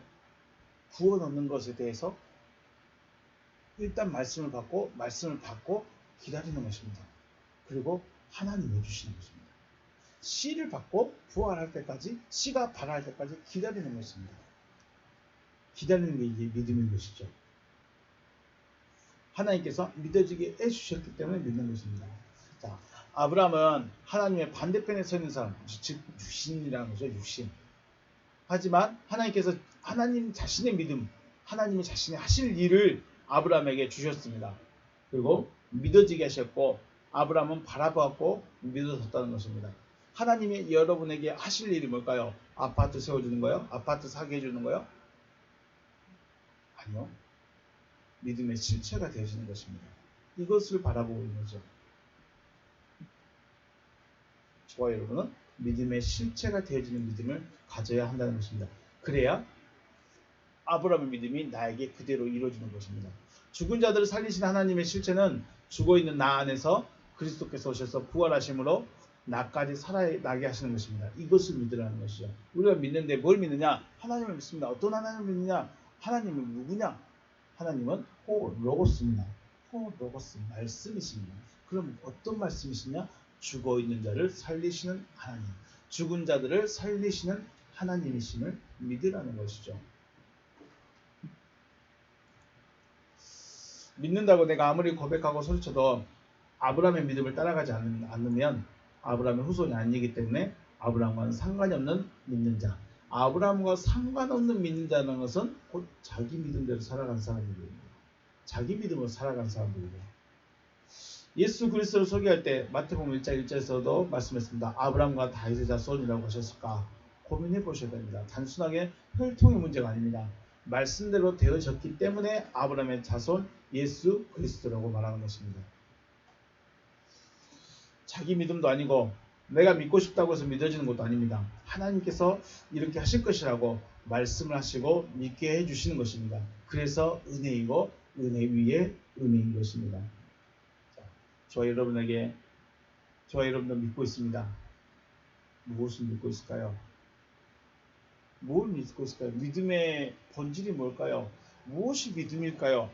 구원 얻는 것에 대해서 일단 말씀을 받고 기다리는 것입니다. 그리고 하나님이 해주시는 것입니다. 씨를 받고 부활할 때까지, 씨가 발할 때까지 기다리는 것입니다. 기다리는 게 이게 믿음인 것이죠. 하나님께서 믿어지게 해주셨기 때문에 믿는 것입니다. 자, 아브라함은 하나님의 반대편에 서 있는 사람, 즉 육신이라는 거죠. 육신. 하지만 하나님께서 하나님 자신의 믿음, 하나님이 자신이 하실 일을 아브라함에게 주셨습니다. 그리고 믿어지게 하셨고 아브라함은 바라보았고 믿어졌다는 것입니다. 하나님이 여러분에게 하실 일이 뭘까요? 아파트 세워주는 거요? 아파트 사게 해주는 거요? 아니요. 믿음의 실체가 되어지는 것입니다. 이것을 바라보고 있는 거죠. 저와 여러분은 믿음의 실체가 되어지는 믿음을 가져야 한다는 것입니다. 그래야 아브라함의 믿음이 나에게 그대로 이루어지는 것입니다. 죽은 자들을 살리신 하나님의 실체는 죽어있는 나 안에서 그리스도께서 오셔서 부활하심으로 나까지 살아나게 하시는 것입니다. 이것을 믿으라는 것이죠. 우리가 믿는데 뭘 믿느냐? 하나님을 믿습니다. 어떤 하나님을 믿느냐? 하나님은 누구냐? 하나님은 로고스입니다. 로고스, 말씀이십니다. 그럼 어떤 말씀이시냐? 죽어있는 자를 살리시는 하나님, 죽은 자들을 살리시는 하나님이심을 믿으라는 것이죠. 믿는다고 내가 아무리 고백하고 소리쳐도 아브라함의 믿음을 따라가지 않으면 아브라함의 후손이 아니기 때문에 아브라함과는 상관이 없는 믿는 자. 아브라함과 상관없는 믿는 자라는 것은 곧 자기 믿음대로 살아가는 사람들입니다. 자기 믿음으로 살아가는 사람들입니다. 예수 그리스도를 소개할 때 마태복음 1장 1절에서도 말씀했습니다. 아브라함과 다윗의 자손이라고 하셨을까? 고민해 보셔야 됩니다. 단순하게 혈통의 문제가 아닙니다. 말씀대로 되어졌기 때문에 아브라함의 자손 예수 그리스도라고 말하는 것입니다. 자기 믿음도 아니고 내가 믿고 싶다고 해서 믿어지는 것도 아닙니다. 하나님께서 이렇게 하실 것이라고 말씀을 하시고 믿게 해주시는 것입니다. 그래서 은혜이고 은혜 위에 은혜인 것입니다. 저와 여러분들 믿고 있습니다. 무엇을 믿고 있을까요? 뭘 믿고 있을까요? 믿음의 본질이 뭘까요? 무엇이 믿음일까요?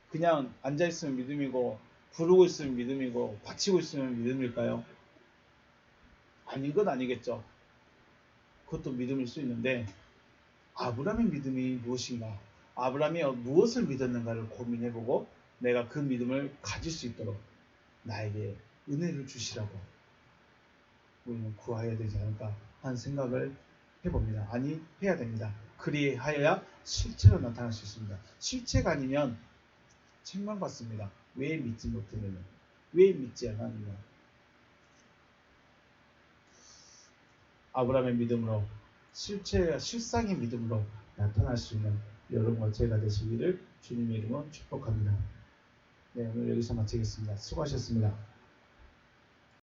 그냥 앉아있으면 믿음이고 부르고 있으면 믿음이고 바치고 있으면 믿음일까요? 아닌 건 아니겠죠. 그것도 믿음일 수 있는데 아브라함의 믿음이 무엇인가? 아브라함이 무엇을 믿었는가를 고민해보고 내가 그 믿음을 가질 수 있도록 나에게 은혜를 주시라고 우리는 구해야 되지 않을까 하는 생각을 해봅니다. 아니, 해야 됩니다. 그리하여야 실체로 나타날 수 있습니다. 실체가 아니면 책만 받습니다. 왜 믿지 못했느냐? 왜 믿지 않았느냐? 아브라함의 믿음으로 실상의 믿음으로 나타날 수 있는 여러분과 제가 되시기를 주님의 이름으로 축복합니다. 네, 오늘 여기서 마치겠습니다. 수고하셨습니다.